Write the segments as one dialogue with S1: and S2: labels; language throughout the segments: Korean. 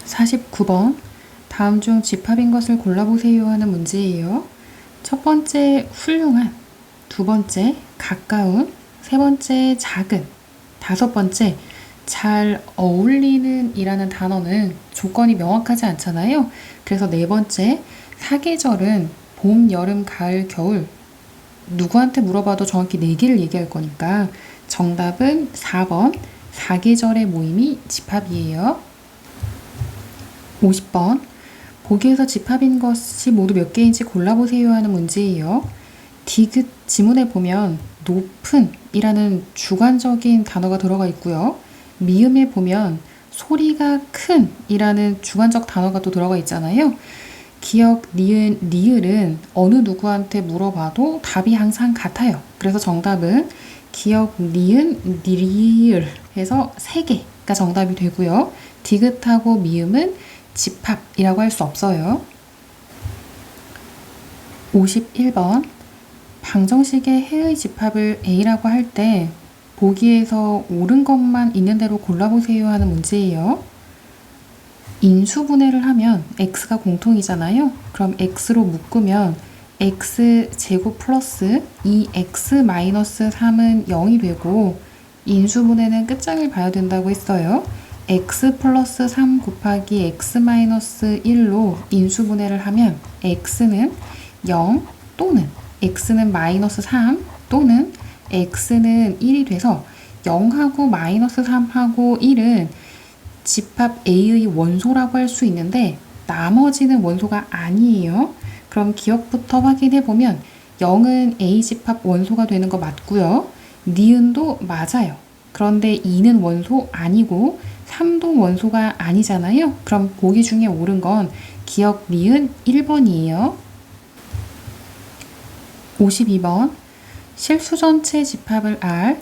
S1: 49번. 다음 중 집합인 것을 골라보세요 하는 문제예요. 첫 번째 훌륭한, 두 번째 가까운, 세 번째 작은, 다섯 번째 잘 어울리는 이라는 단어는 조건이 명확하지 않잖아요. 그래서 네 번째 사계절은 봄, 여름, 가을, 겨울, 누구한테 물어봐도 정확히 네 개를 얘기할 거니까 정답은 4번 사계절의 모임이 집합이에요. 50번. 보기에서 집합인 것이 모두 몇 개인지 골라보세요 하는 문제예요. 디귿 지문에 보면 높은 이라는 주관적인 단어가 들어가 있고요. 미음에 보면 소리가 큰 이라는 주관적 단어가 또 들어가 있잖아요. 기역, 니은, 리을은 어느 누구한테 물어봐도 답이 항상 같아요. 그래서 정답은 기역, 니은, 리을 해서 3개가 정답이 되고요. 디귿하고 미음은 집합이라고 할 수 없어요. 51번. 방정식의 해의 집합을 A라고 할 때 보기에서 옳은 것만 있는 대로 골라보세요 하는 문제예요. 인수분해를 하면 x가 공통이잖아요. 그럼 x로 묶으면 x제곱 플러스 2x 마이너스 3은 0이 되고 인수분해는 끝장을 봐야 된다고 했어요. x 플러스 3 곱하기 x 마이너스 1로 인수분해를 하면 x는 0 또는 x는 마이너스 3 또는 x는 1이 돼서 0하고 마이너스 3하고 1은 집합 A의 원소라고 할 수 있는데 나머지는 원소가 아니에요. 그럼 기억부터 확인해 보면 0은 A 집합 원소가 되는 거 맞고요. 니은도 맞아요. 그런데 2는 원소 아니고 3도 원소가 아니잖아요. 그럼 보기 중에 옳은 건 기억 니은 1번이에요. 52번. 실수 전체 집합을 R,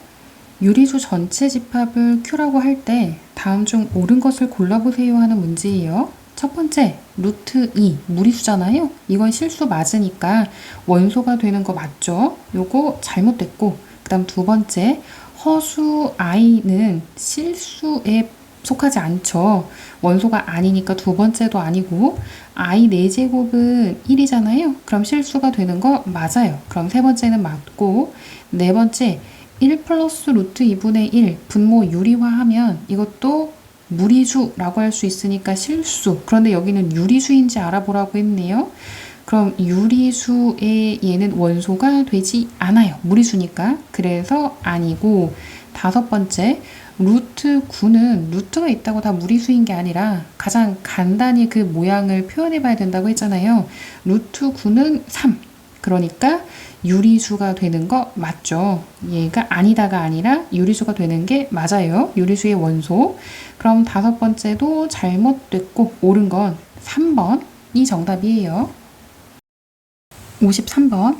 S1: 유리수 전체 집합을 Q라고 할 때 다음 중 옳은 것을 골라보세요 하는 문제예요. 첫 번째, 루트 2, 무리수잖아요. 이건 실수 맞으니까 원소가 되는 거 맞죠? 요거 잘못됐고, 그 다음 두 번째, 허수 i는 실수에 속하지 않죠. 원소가 아니니까 두 번째도 아니고 i 4제곱은 1이잖아요. 그럼 실수가 되는 거 맞아요. 그럼 세 번째는 맞고 네 번째 1 플러스 루트 2분의 1 분모 유리화하면 이것도 무리수라고 할 수 있으니까 실수. 그런데 여기는 유리수인지 알아보라고 했네요. 그럼 유리수의 얘는 원소가 되지 않아요. 무리수니까. 그래서 아니고 다섯 번째 루트 9는 루트가 있다고 다 무리수인 게 아니라 가장 간단히 그 모양을 표현해 봐야 된다고 했잖아요. 루트 9는 3. 그러니까 유리수가 되는 거 맞죠? 얘가 아니다가 아니라 유리수가 되는 게 맞아요. 유리수의 원소. 그럼 다섯 번째도 잘못됐고 옳은 건 3번이 정답이에요. 53번.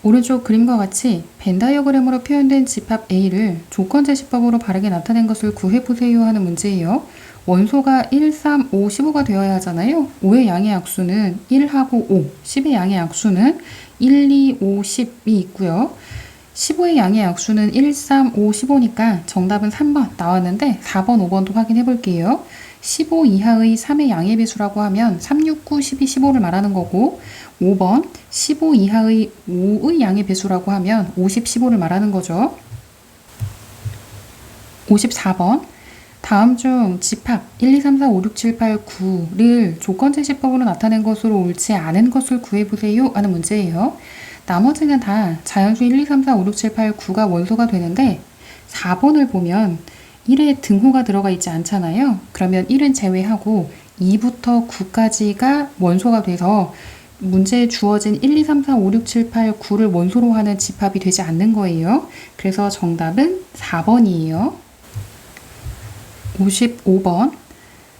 S1: 오른쪽 그림과 같이 벤 다이어그램으로 표현된 집합 A를 조건제시법으로 바르게 나타낸 것을 구해보세요 하는 문제예요. 원소가 1, 3, 5, 15가 되어야 하잖아요. 5의 양의 약수는 1하고 5, 10의 양의 약수는 1, 2, 5, 10이 있고요. 15의 양의 약수는 1, 3, 5, 15니까 정답은 3번 나왔는데 4번, 5번도 확인해 볼게요. 15 이하의 3의 양의 배수라고 하면 3, 6, 9, 12, 15를 말하는 거고 5번 15 이하의 5의 양의 배수라고 하면 50, 15를 말하는 거죠. 54번. 다음 중 집합 1, 2, 3, 4, 5, 6, 7, 8, 9를 조건제시법으로 나타낸 것으로 옳지 않은 것을 구해보세요 하는 문제예요. 나머지는 다 자연수 1, 2, 3, 4, 5, 6, 7, 8, 9가 원소가 되는데 4번을 보면 1에 등호가 들어가 있지 않잖아요. 그러면 1은 제외하고 2부터 9까지가 원소가 돼서 문제에 주어진 1, 2, 3, 4, 5, 6, 7, 8, 9를 원소로 하는 집합이 되지 않는 거예요. 그래서 정답은 4번이에요. 55번.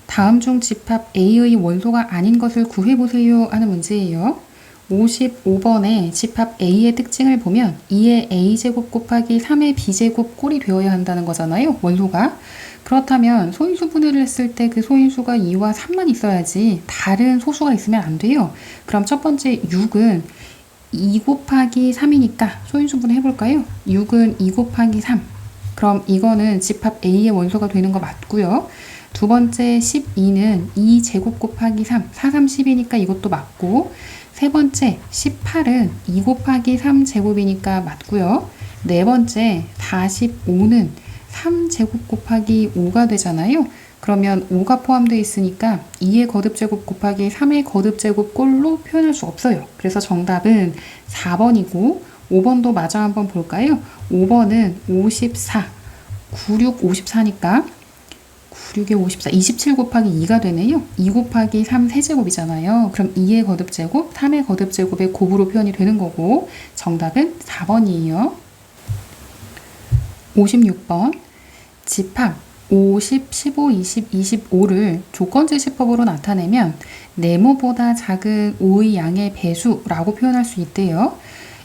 S1: 다음 중 집합 A의 원소가 아닌 것을 구해보세요 하는 문제예요. 55번에 집합 A의 특징을 보면 2의 A제곱 곱하기 3의 B제곱 꼴이 되어야 한다는 거잖아요. 원소가. 그렇다면 소인수 분해를 했을 때 그 소인수가 2와 3만 있어야지 다른 소수가 있으면 안 돼요. 그럼 첫 번째 6은 2 곱하기 3이니까 소인수 분해 해볼까요? 6은 2 곱하기 3. 그럼 이거는 집합 A의 원소가 되는 거 맞고요. 두 번째 12는 2제곱 곱하기 3, 4, 3, 10이니까 이것도 맞고, 세 번째 18은 2 곱하기 3제곱이니까 맞고요. 네 번째 45는 3제곱 곱하기 5가 되잖아요. 그러면 5가 포함되어 있으니까 2의 거듭제곱 곱하기 3의 거듭제곱 꼴로 표현할 수 없어요. 그래서 정답은 4번이고 5번도 마저 한번 볼까요? 5번은 54, 96, 54니까 96에 54, 27 곱하기 2가 되네요. 2 곱하기 3 세제곱이잖아요. 그럼 2의 거듭제곱, 3의 거듭제곱의 곱으로 표현이 되는 거고 정답은 4번이에요. 56번 집합 50, 15, 20, 25를 조건제시법으로 나타내면 네모보다 작은 5의 양의 배수라고 표현할 수 있대요.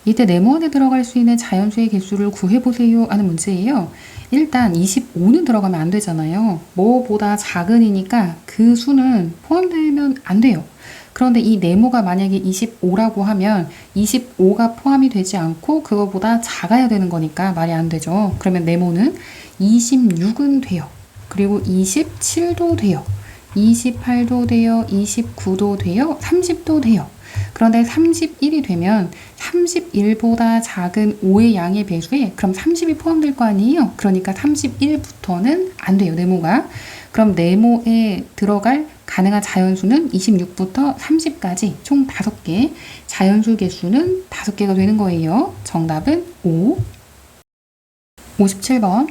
S1: 이때 네모 안에 들어갈 수 있는 자연수의 개수를 구해보세요 하는 문제예요. 일단 25는 들어가면 안 되잖아요. 뭐보다 작은이니까 그 수는 포함되면 안 돼요. 그런데 이 네모가 만약에 25라고 하면 25가 포함이 되지 않고 그거보다 작아야 되는 거니까 말이 안 되죠. 그러면 네모는 26은 돼요. 그리고 27도 돼요. 28도 돼요. 29도 돼요. 30도 돼요. 그런데 31이 되면 31보다 작은 5의 양의 배수에 그럼 30이 포함될 거 아니에요? 그러니까 31부터는 안 돼요, 네모가. 그럼 네모에 들어갈 가능한 자연수는 26부터 30까지 총 5개, 자연수 개수는 5개가 되는 거예요. 정답은 5. 57번.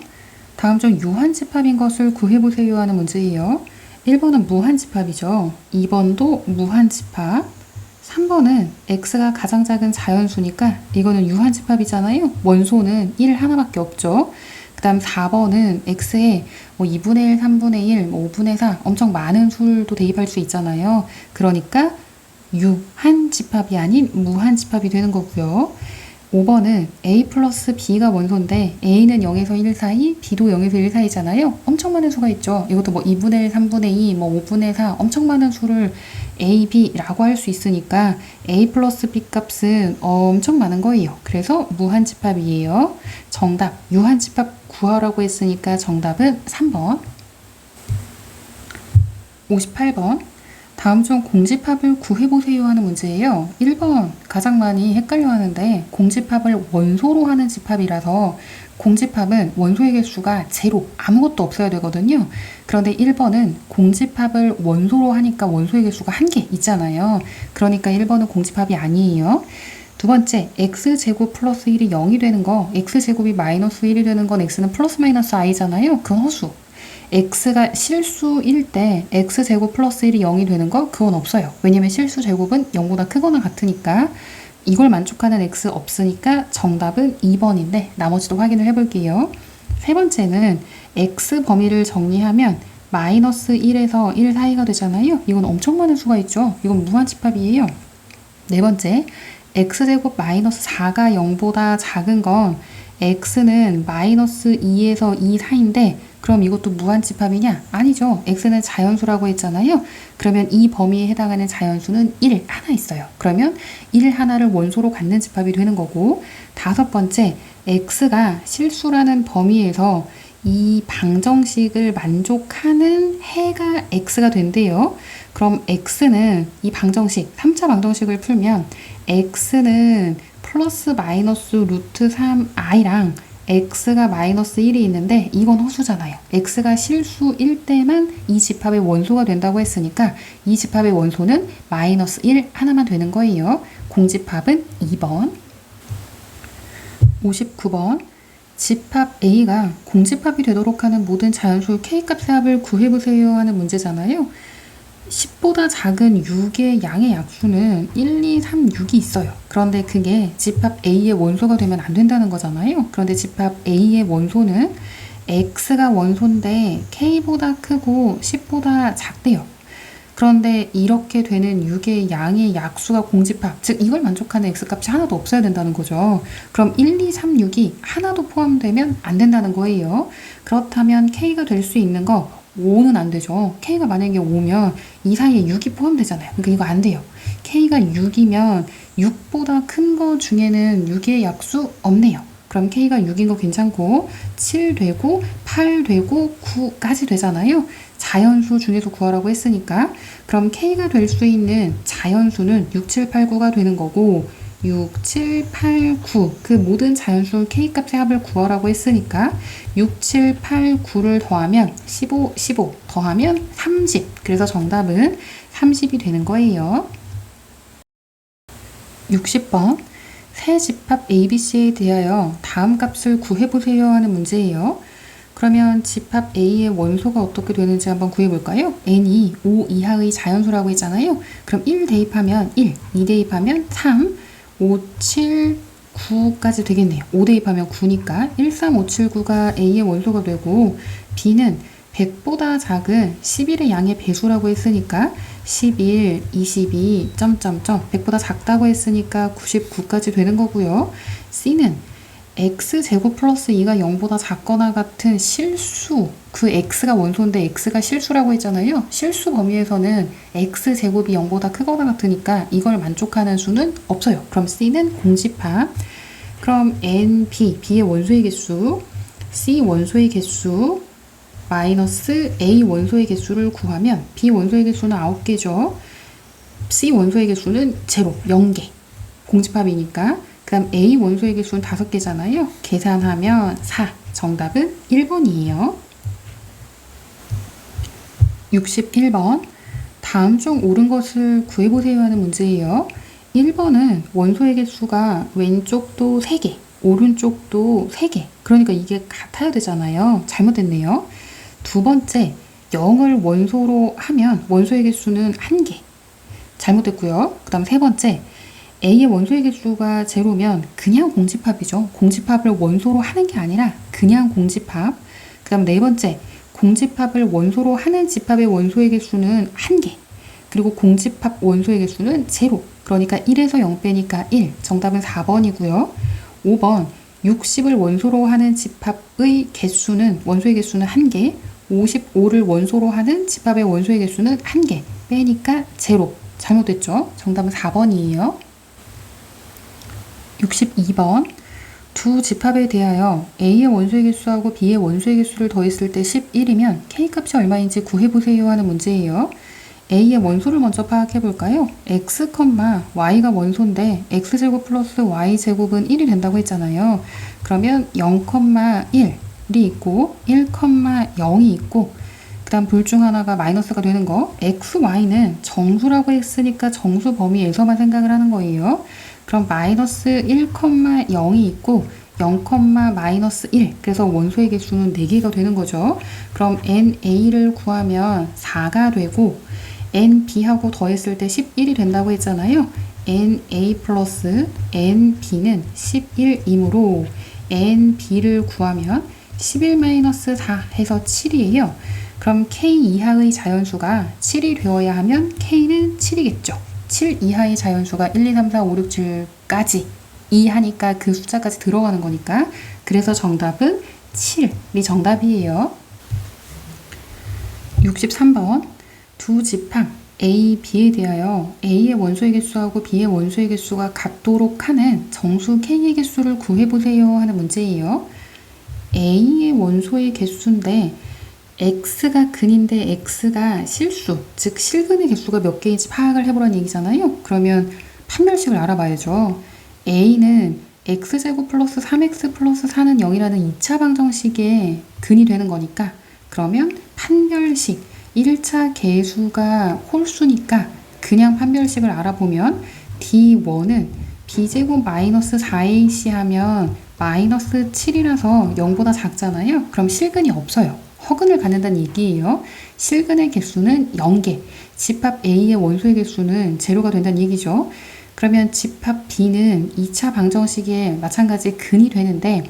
S1: 다음 중 유한집합인 것을 구해보세요 하는 문제예요. 1번은 무한집합이죠. 2번도 무한집합. 3번은 x가 가장 작은 자연수니까 이거는 유한집합이잖아요. 원소는 1 하나밖에 없죠. 그 다음 4번은 x에 뭐 2분의 1, 3분의 1, 뭐 5분의 4 엄청 많은 수도 대입할 수 있잖아요. 그러니까 유한집합이 아닌 무한집합이 되는 거고요. 5번은 a 플러스 b가 원소인데 a는 0에서 1 사이, b도 0에서 1 사이잖아요. 엄청 많은 수가 있죠. 이것도 뭐 2분의 1, 3분의 2, 뭐 5분의 4 엄청 많은 수를 a, b라고 할 수 있으니까 a 플러스 b 값은 엄청 많은 거예요. 그래서 무한집합이에요. 정답 유한집합 구하라고 했으니까 정답은 3번. 58번. 다음 중 공집합을 구해보세요 하는 문제예요. 1번 가장 많이 헷갈려 하는데 공집합을 원소로 하는 집합이라서 공집합은 원소의 개수가 제로 아무것도 없어야 되거든요. 그런데 1번은 공집합을 원소로 하니까 원소의 개수가 1개 있잖아요. 그러니까 1번은 공집합이 아니에요. 두 번째, x제곱 플러스 1이 0이 되는 거, x제곱이 마이너스 1이 되는 건 x는 플러스 마이너스 i잖아요. 그건 허수. x가 실수일 때 x제곱 플러스 1이 0이 되는 거 그건 없어요. 왜냐면 실수 제곱은 0보다 크거나 같으니까. 이걸 만족하는 x 없으니까 정답은 2번인데 나머지도 확인을 해볼게요. 세 번째는 x 범위를 정리하면 마이너스 1에서 1 사이가 되잖아요. 이건 엄청 많은 수가 있죠. 이건 무한집합이에요. 네 번째, x제곱 마이너스 4가 0보다 작은 건 x는 마이너스 2에서 2 사이인데 그럼 이것도 무한집합이냐? 아니죠. x는 자연수라고 했잖아요. 그러면 이 범위에 해당하는 자연수는 1 하나 있어요. 그러면 1 하나를 원소로 갖는 집합이 되는 거고, 다섯 번째, x가 실수라는 범위에서 이 방정식을 만족하는 해가 x가 된대요. 그럼 x는 이 방정식, 3차 방정식을 풀면 x는 플러스 마이너스 루트 3i랑 x가 마이너스 1이 있는데 이건 허수잖아요. x가 실수일 때만 이 집합의 원소가 된다고 했으니까 이 집합의 원소는 마이너스 1 하나만 되는 거예요. 공집합은 2번. 59번. 집합 A가 공집합이 되도록 하는 모든 자연수 K값의 합을 구해보세요 하는 문제잖아요. 10보다 작은 6의 양의 약수는 1, 2, 3, 6이 있어요. 그런데 그게 집합 A의 원소가 되면 안 된다는 거잖아요. 그런데 집합 A의 원소는 X가 원소인데 K보다 크고 10보다 작대요. 그런데 이렇게 되는 6의 양의 약수가 공집합, 즉 이걸 만족하는 X값이 하나도 없어야 된다는 거죠. 그럼 1, 2, 3, 6이 하나도 포함되면 안 된다는 거예요. 그렇다면 K가 될 수 있는 거 5는 안 되죠. K가 만약에 5면 이 사이에 6이 포함되잖아요. 그러니까 이거 안 돼요. K가 6이면 6보다 큰 거 중에는 6의 약수 없네요. 그럼 K가 6인 거 괜찮고 7 되고 8 되고 9까지 되잖아요. 자연수 중에서 구하라고 했으니까 그럼 K가 될 수 있는 자연수는 6, 7, 8, 9가 되는 거고 6, 7, 8, 9 그 모든 자연수 K값의 합을 구하라고 했으니까 6, 7, 8, 9를 더하면 15, 15 더하면 30 그래서 정답은 30이 되는 거예요. 60번 세 집합 ABC에 대하여 다음 값을 구해보세요 하는 문제예요. 그러면 집합 A의 원소가 어떻게 되는지 한번 구해볼까요? n이 5 이하의 자연수라고 했잖아요. 그럼 1 대입하면 1, 2 대입하면 3, 5, 7, 9까지 되겠네요. 5 대입하면 9니까 1, 3, 5, 7, 9가 A의 원소가 되고 B는 100보다 작은 11의 양의 배수라고 했으니까 11, 22, 점점점 100보다 작다고 했으니까 99까지 되는 거고요. C는 x제곱 플러스 2가 0보다 작거나 같은 실수 그 x가 원소인데 x가 실수라고 했잖아요. 실수 범위에서는 x제곱이 0보다 크거나 같으니까 이걸 만족하는 수는 없어요. 그럼 C는 공집합. 그럼 n, b의 원소의 개수 C 원소의 개수 마이너스 A 원소의 개수를 구하면 B 원소의 개수는 9개죠. C 원소의 개수는 0, 0개. 공집합이니까. 그 다음 A 원소의 개수는 5개잖아요. 계산하면 4. 정답은 1번이에요. 61번. 다음 중 옳은 것을 구해보세요 하는 문제예요. 1번은 원소의 개수가 왼쪽도 3개, 오른쪽도 3개. 그러니까 이게 같아야 되잖아요. 잘못됐네요. 두 번째, 0을 원소로 하면 원소의 개수는 1개. 잘못됐고요. 그 다음 세 번째, A의 원소의 개수가 제로면 그냥 공집합이죠. 공집합을 원소로 하는 게 아니라 그냥 공집합. 그 다음 네 번째, 공집합을 원소로 하는 집합의 원소의 개수는 1개. 그리고 공집합 원소의 개수는 제로. 그러니까 1에서 0 빼니까 1. 정답은 4번이고요. 5번, 60을 원소로 하는 집합의 개수는 원소의 개수는 1개. 55를 원소로 하는 집합의 원소의 개수는 1개. 빼니까 제로. 잘못됐죠? 정답은 4번이에요. 62번 두 집합에 대하여 A의 원소의 개수하고 B의 원소의 개수를 더했을 때 11이면 K값이 얼마인지 구해보세요 하는 문제예요. A의 원소를 먼저 파악해볼까요? X, Y가 원소인데 X제곱 플러스 Y제곱은 1이 된다고 했잖아요. 그러면 0, 1이 있고 1, 0이 있고 그 다음 둘 중 하나가 마이너스가 되는 거. X, Y는 정수라고 했으니까 정수 범위에서만 생각을 하는 거예요. 그럼 마이너스 1, 0이 있고 0, 마이너스 1 그래서 원소의 개수는 4개가 되는 거죠. 그럼 NA를 구하면 4가 되고 NB하고 더했을 때 11이 된다고 했잖아요. NA 플러스 NB는 11이므로 NB를 구하면 11-4 해서 7이에요. 그럼 K 이하의 자연수가 7이 되어야 하면 K는 7이겠죠. 7 이하의 자연수가 1, 2, 3, 4, 5, 6, 7까지 2 하니까 그 숫자까지 들어가는 거니까 그래서 정답은 7이 정답이에요. 63번 두 집합 A, B에 대하여 A의 원소의 개수하고 B의 원소의 개수가 같도록 하는 정수 K의 개수를 구해보세요 하는 문제예요. A의 원소의 개수인데 X가 근인데 X가 실수, 즉 실근의 개수가 몇 개인지 파악을 해보라는 얘기잖아요. 그러면 판별식을 알아봐야죠. A는 X제곱 플러스 3X 플러스 4는 0이라는 2차 방정식의 근이 되는 거니까 그러면 판별식 1차 개수가 홀수니까 그냥 판별식을 알아보면 D1은 B제곱 마이너스 4AC 하면 마이너스 7이라서 0보다 작잖아요. 그럼 실근이 없어요. 허근을 갖는다는 얘기예요. 실근의 개수는 0개, 집합 A의 원소의 개수는 제로가 된다는 얘기죠. 그러면 집합 B는 2차 방정식에 마찬가지 근이 되는데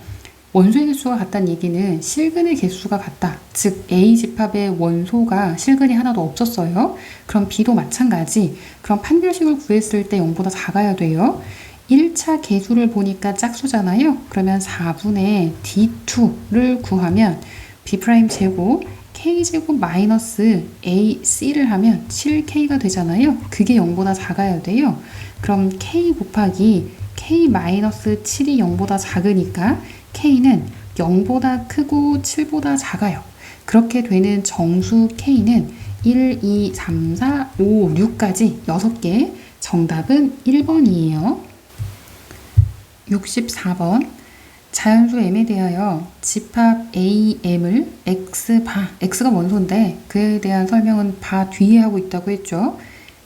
S1: 원소의 개수가 같다는 얘기는 실근의 개수가 같다. 즉 A 집합의 원소가 실근이 하나도 없었어요. 그럼 B도 마찬가지. 그럼 판별식을 구했을 때 0보다 작아야 돼요. 1차 개수를 보니까 짝수잖아요. 그러면 4분의 D2를 구하면 B' 제곱 K제곱 마이너스 AC를 하면 7K가 되잖아요. 그게 0보다 작아야 돼요. 그럼 K 곱하기 K 마이너스 7이 0보다 작으니까 K는 0보다 크고 7보다 작아요. 그렇게 되는 정수 K는 1, 2, 3, 4, 5, 6까지 6개. 정답은 1번이에요. 64번. 자연수 M에 대하여 집합 AM을 X바, X가 원소인데 그에 대한 설명은 바 뒤에 하고 있다고 했죠.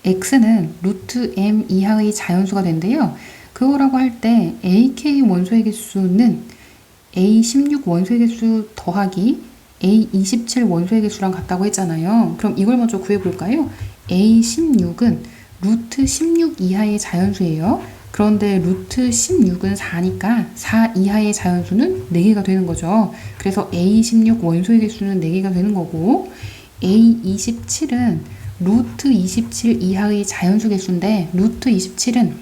S1: X는 루트 M 이하의 자연수가 된대요. 그거라고 할 때 AK 원소의 개수는 A16 원소의 개수 더하기 A27 원소의 개수랑 같다고 했잖아요. 그럼 이걸 먼저 구해볼까요? A16은 루트 16 이하의 자연수예요. 그런데 루트 16은 4니까 4 이하의 자연수는 4개가 되는 거죠. 그래서 A16 원소의 개수는 4개가 되는 거고, A27은 루트 27 이하의 자연수 개수인데 루트 27은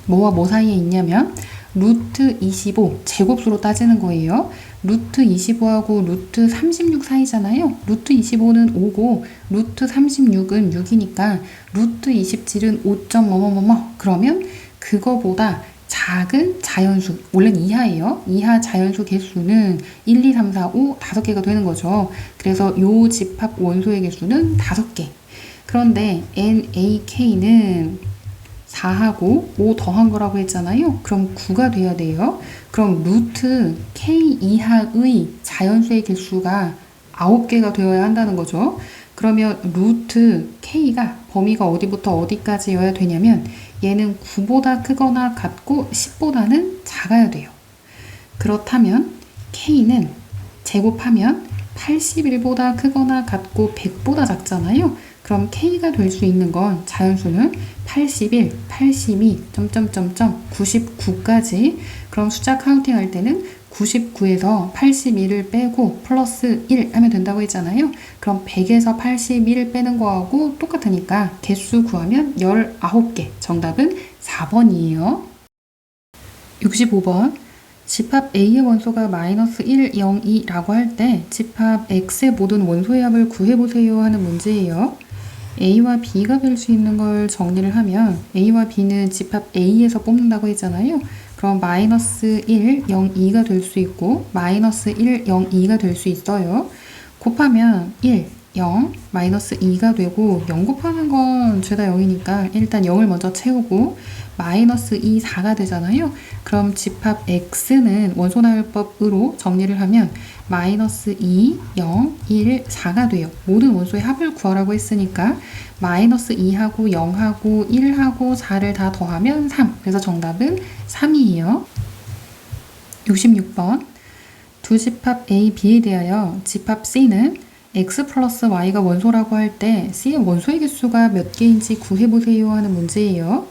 S1: 뭐와 뭐 사이에 있냐면 루트 25 제곱수로 따지는 거예요. 루트 25하고 루트 36 사이잖아요. 루트 25는 5고 루트 36은 6이니까 루트 27은 5점 뭐뭐뭐뭐. 그러면 그거보다 작은 자연수, 원래는 이하예요. 이하 자연수 개수는 1, 2, 3, 4, 5, 5개가 되는 거죠. 그래서 요 집합 원소의 개수는 5개. 그런데 NAK는 4하고 5 더한 거라고 했잖아요. 그럼 9가 돼야 돼요. 그럼 루트 K 이하의 자연수의 개수가 9개가 되어야 한다는 거죠. 그러면 루트 K가 범위가 어디부터 어디까지여야 되냐면 얘는 9보다 크거나 같고 10보다는 작아야 돼요. 그렇다면 K는 제곱하면 81보다 크거나 같고 100보다 작잖아요. 그럼 K가 될 수 있는 건 자연수는 81, 82, 99까지. 그럼 숫자 카운팅 할 때는 99에서 81을 빼고 플러스 1 하면 된다고 했잖아요. 그럼 100에서 81을 빼는 거하고 똑같으니까 개수 구하면 19개. 정답은 4번이에요. 65번. 집합 A의 원소가 마이너스 1, 0, 2라고 할 때 집합 X의 모든 원소의 합을 구해보세요 하는 문제예요. A와 B가 될 수 있는 걸 정리를 하면 A와 B는 집합 A에서 뽑는다고 했잖아요. 그럼 마이너스 1, 0, 2가 될 수 있고 마이너스 1, 0, 2가 될 수 있어요. 곱하면 1, 0, 마이너스 2가 되고 0 곱하는 건 죄다 0이니까 일단 0을 먼저 채우고 마이너스 2, 4가 되잖아요. 그럼 집합 X는 원소나열법으로 정리를 하면 마이너스 2, 0, 1, 4가 돼요. 모든 원소의 합을 구하라고 했으니까 마이너스 2하고 0하고 1하고 4를 다 더하면 3. 그래서 정답은 3이에요. 66번. 두 집합 A, B에 대하여 집합 C는 X 플러스 Y가 원소라고 할 때 C의 원소의 개수가 몇 개인지 구해보세요 하는 문제예요.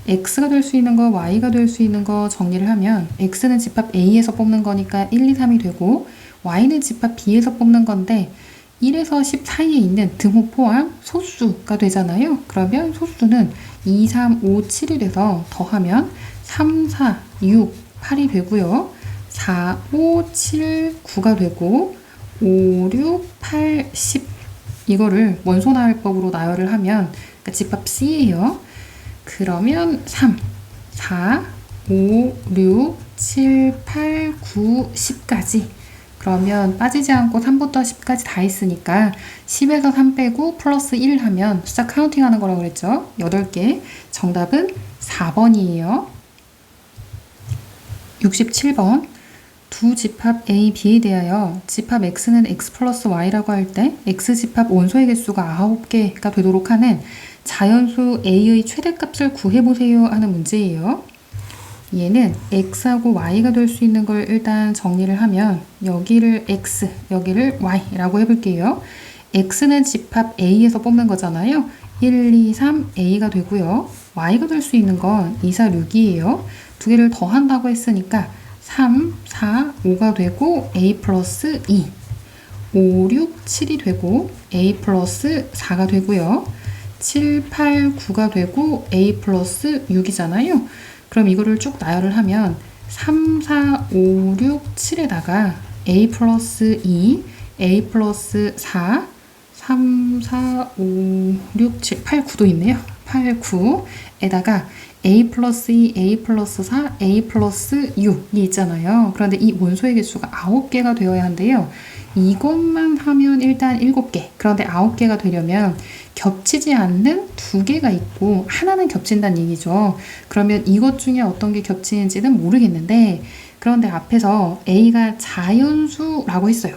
S1: X가 될 수 있는 거, Y가 될 수 있는 거 정리를 하면 X는 집합 A에서 뽑는 거니까 1, 2, 3이 되고 Y는 집합 B에서 뽑는 건데 1에서 10 사이에 있는 등호 포함 소수가 되잖아요. 그러면 소수는 2, 3, 5, 7이 돼서 더하면 3, 4, 6, 8이 되고요. 4, 5, 7, 9가 되고 5, 6, 8, 10 이거를 원소나열법으로 나열을 하면 그러니까 집합 C예요. 그러면 3, 4, 5, 6, 7, 8, 9, 10까지. 그러면 빠지지 않고 3부터 10까지 다 있으니까 10에서 3 빼고 플러스 1 하면 숫자 카운팅 하는 거라고 그랬죠. 8개. 정답은 4번이에요. 67번. 두 집합 A, B에 대하여 집합 X는 X 플러스 Y라고 할 때 X 집합 원소의 개수가 9개가 되도록 하는 자연수 A의 최대값을 구해보세요 하는 문제예요. 얘는 X하고 Y가 될 수 있는 걸 일단 정리를 하면 여기를 X, 여기를 Y라고 해볼게요. X는 집합 A에서 뽑는 거잖아요. 1, 2, 3 A가 되고요. Y가 될 수 있는 건 2, 4, 6이에요. 두 개를 더한다고 했으니까 3, 4, 5가 되고 A 플러스 2, 5, 6, 7이 되고 A 플러스 4가 되고요. 7, 8, 9가 되고 A 플러스 6이잖아요. 그럼 이거를 쭉 나열을 하면 3, 4, 5, 6, 7에다가 A 플러스 2, A 플러스 4, 3, 4, 5, 6, 7, 8, 9도 있네요. 8, 9에다가 A 플러스 2, A 플러스 4, A 플러스 6이 있잖아요. 그런데 이 원소의 개수가 9개가 되어야 한대요. 이것만 하면 일단 7개. 그런데 9개가 되려면 겹치지 않는 2개가 있고 하나는 겹친다는 얘기죠. 그러면 이것 중에 어떤 게 겹치는지는 모르겠는데 그런데 앞에서 A가 자연수라고 했어요.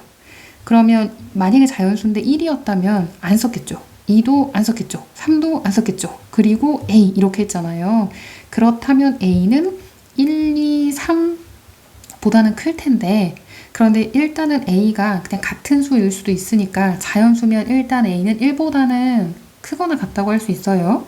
S1: 그러면 만약에 자연수인데 1이었다면 안 썼겠죠. 2도 안 썼겠죠. 3도 안 썼겠죠. 그리고 A 이렇게 했잖아요. 그렇다면 A는 1, 2, 3보다는 클 텐데 그런데 일단은 A가 그냥 같은 수일 수도 있으니까 자연수면 일단 A는 1보다는 크거나 같다고 할 수 있어요.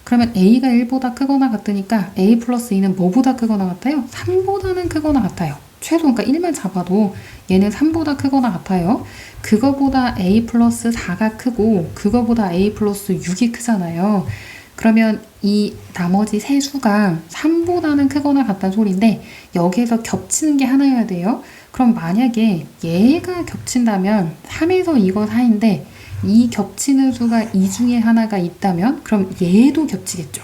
S1: 그러면 A가 1보다 크거나 같으니까 A 플러스 2는 뭐보다 크거나 같아요? 3보다는 크거나 같아요. 최소 그러니까 1만 잡아도 얘는 3보다 크거나 같아요. 그거보다 A 플러스 4가 크고 그거보다 A 플러스 6이 크잖아요. 그러면 이 나머지 세 수가 3보다는 크거나 같다는 소리인데 여기에서 겹치는 게 하나여야 돼요. 그럼 만약에 얘가 겹친다면 3에서 이거 사이인데 이 겹치는 수가 이 중에 하나가 있다면 그럼 얘도 겹치겠죠.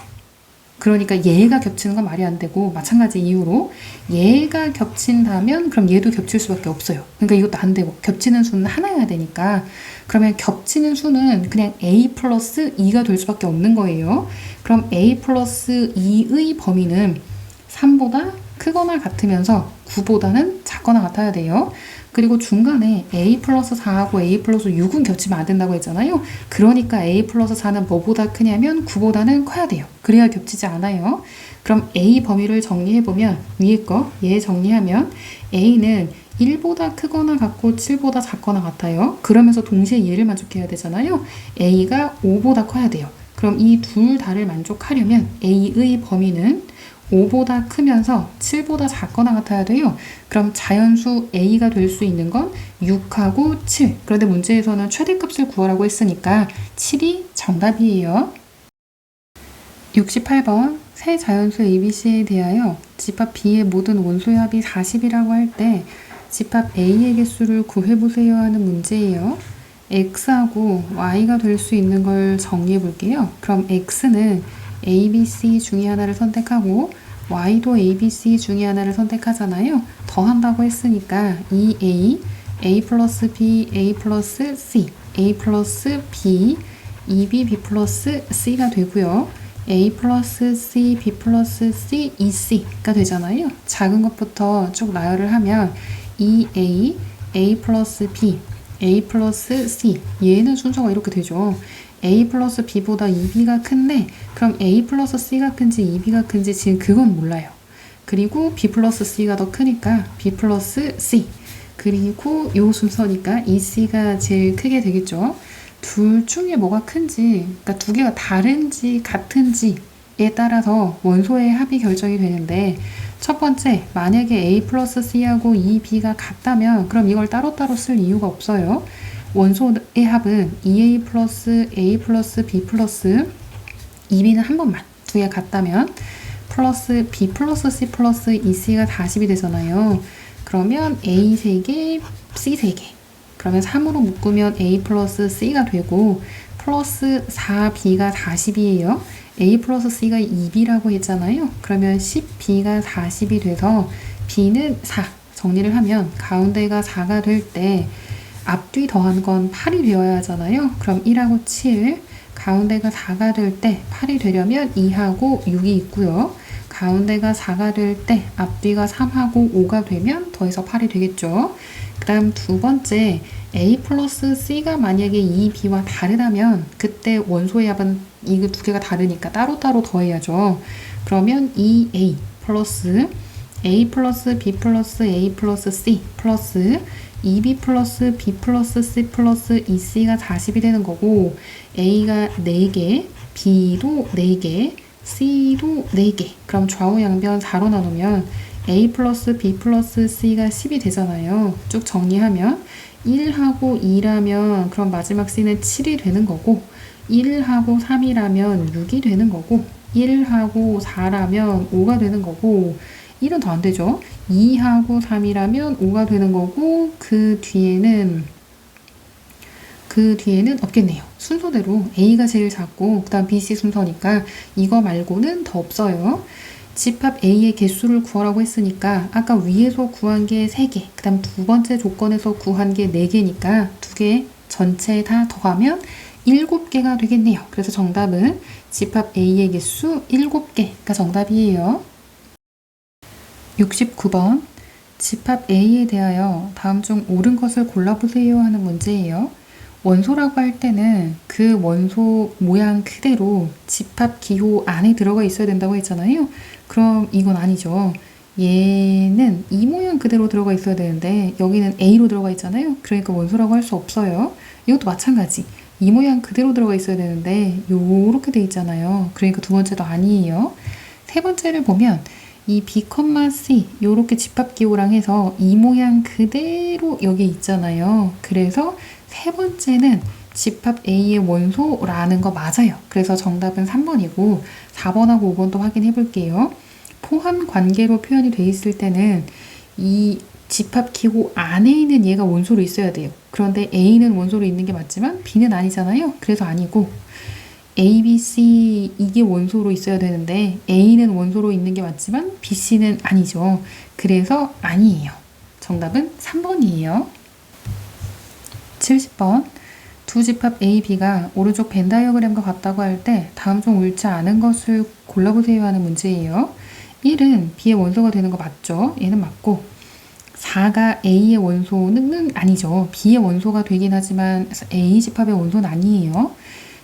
S1: 그러니까 얘가 겹치는 건 말이 안 되고 마찬가지 이유로 얘가 겹친다면 그럼 얘도 겹칠 수밖에 없어요. 그러니까 이것도 안 되고 겹치는 수는 하나여야 되니까 그러면 겹치는 수는 그냥 A 플러스 2가 될 수밖에 없는 거예요. 그럼 A 플러스 2의 범위는 3보다 크거나 같으면서 9보다는 작거나 같아야 돼요. 그리고 중간에 A 플러스 4하고 A 플러스 6은 겹치면 안 된다고 했잖아요. 그러니까 A 플러스 4는 뭐보다 크냐면 9보다는 커야 돼요. 그래야 겹치지 않아요. 그럼 A 범위를 정리해보면 위에 거 얘 정리하면 A는 1보다 크거나 같고 7보다 작거나 같아요. 그러면서 동시에 얘를 만족해야 되잖아요. A가 5보다 커야 돼요. 그럼 이 둘 다를 만족하려면 A의 범위는 5보다 크면서 7보다 작거나 같아야 돼요. 그럼 자연수 A가 될 수 있는 건 6하고 7. 그런데 문제에서는 최대값을 구하라고 했으니까 7이 정답이에요. 68번 세 자연수 ABC에 대하여 집합 B의 모든 원소의 합이 40이라고 할 때 집합 A의 개수를 구해보세요 하는 문제예요. X하고 Y가 될 수 있는 걸 정리해 볼게요. 그럼 X는 A, B, C 중에 하나를 선택하고 Y도 A, B, C 중에 하나를 선택하잖아요. 더한다고 했으니까 A 플러스 B, A 플러스 C, A 플러스 B, 2B, B 플러스 C가 되고요. A 플러스 C, B 플러스 C, 2C가 되잖아요. 작은 것부터 쭉 나열을 하면 2A, A 플러스 B, A 플러스 C 얘는 순서가 이렇게 되죠. A 플러스 B보다 2B가 큰데 그럼 A 플러스 C가 큰지 2B가 큰지 지금 그건 몰라요. 그리고 B 플러스 C가 더 크니까 B 플러스 C 그리고 요 순서니까 2C가 제일 크게 되겠죠. 둘 중에 뭐가 큰지 그러니까 두 개가 다른지 같은지에 따라서 원소의 합이 결정이 되는데 첫 번째, 만약에 A 플러스 C하고 2B가 같다면 그럼 이걸 따로따로 쓸 이유가 없어요. 원소의 합은 2A 플러스 A 플러스 B 플러스 2B는 한 번만 두 개 같다면 플러스 B 플러스 C 플러스 2C가 40이 되잖아요. 그러면 A 3개, C 3개 그러면 3으로 묶으면 A 플러스 C가 되고 플러스 4B가 40이에요. A 플러스 C가 2B라고 했잖아요. 그러면 10B가 40이 돼서 B는 4 정리를 하면 가운데가 4가 될 때 앞뒤 더한 건 8이 되어야 하잖아요. 그럼 1하고 7 가운데가 4가 될 때 8이 되려면 2하고 6이 있고요. 가운데가 4가 될 때 앞뒤가 3하고 5가 되면 더해서 8이 되겠죠. 그 다음 두 번째 A 플러스 C가 만약에 2B와 다르다면 그때 원소의 합은 이거 두 개가 다르니까 따로따로 더해야죠. 그러면 2A 플러스 A 플러스 B 플러스 A 플러스 C 플러스 2B 플러스 B 플러스 C 플러스 2C가 40이 되는 거고 A가 4개, B도 4개, C도 4개 그럼 좌우 양변 4로 나누면 A 플러스 B 플러스 C가 10이 되잖아요. 쭉 정리하면 1하고 2라면 그럼 마지막 C는 7이 되는 거고 1하고 3이라면 6이 되는 거고 1하고 4라면 5가 되는 거고 1은 더 안 되죠. 2하고 3이라면 5가 되는 거고 그 뒤에는 없겠네요. 순서대로 A가 제일 작고 그 다음 B, C 순서니까 이거 말고는 더 없어요. 집합 A의 개수를 구하라고 했으니까 아까 위에서 구한 게 3개, 그 다음 두 번째 조건에서 구한 게 4개니까 두 개 전체 다 더하면 7개가 되겠네요. 그래서 정답은 집합 A의 개수 7개가 정답이에요. 69번 집합 A에 대하여 다음 중 옳은 것을 골라보세요 하는 문제예요. 원소라고 할 때는 그 원소 모양 그대로 집합 기호 안에 들어가 있어야 된다고 했잖아요. 그럼 이건 아니죠. 얘는 이 모양 그대로 들어가 있어야 되는데 여기는 A로 들어가 있잖아요. 그러니까 원소라고 할 수 없어요. 이것도 마찬가지. 이 모양 그대로 들어가 있어야 되는데 요렇게 돼 있잖아요. 그러니까 두 번째도 아니에요. 세 번째를 보면 이 B, C 요렇게 집합 기호랑 해서 이 모양 그대로 여기 있잖아요. 그래서 세 번째는 집합 A의 원소라는 거 맞아요. 그래서 정답은 3번이고 4번하고 5번도 확인해 볼게요. 포함 관계로 표현이 돼 있을 때는 이 집합 기호 안에 있는 얘가 원소로 있어야 돼요. 그런데 A는 원소로 있는 게 맞지만 B는 아니잖아요. 그래서 아니고 A, B, C 이게 원소로 있어야 되는데 A는 원소로 있는 게 맞지만 B, C는 아니죠. 그래서 아니에요. 정답은 3번이에요. 70번 두 집합 A, B가 오른쪽 벤 다이어그램과 같다고 할 때 다음 중 옳지 않은 것을 골라보세요 하는 문제예요. 1은 B의 원소가 되는 거 맞죠? 얘는 맞고 4가 A의 원소는 아니죠. B의 원소가 되긴 하지만 A 집합의 원소는 아니에요.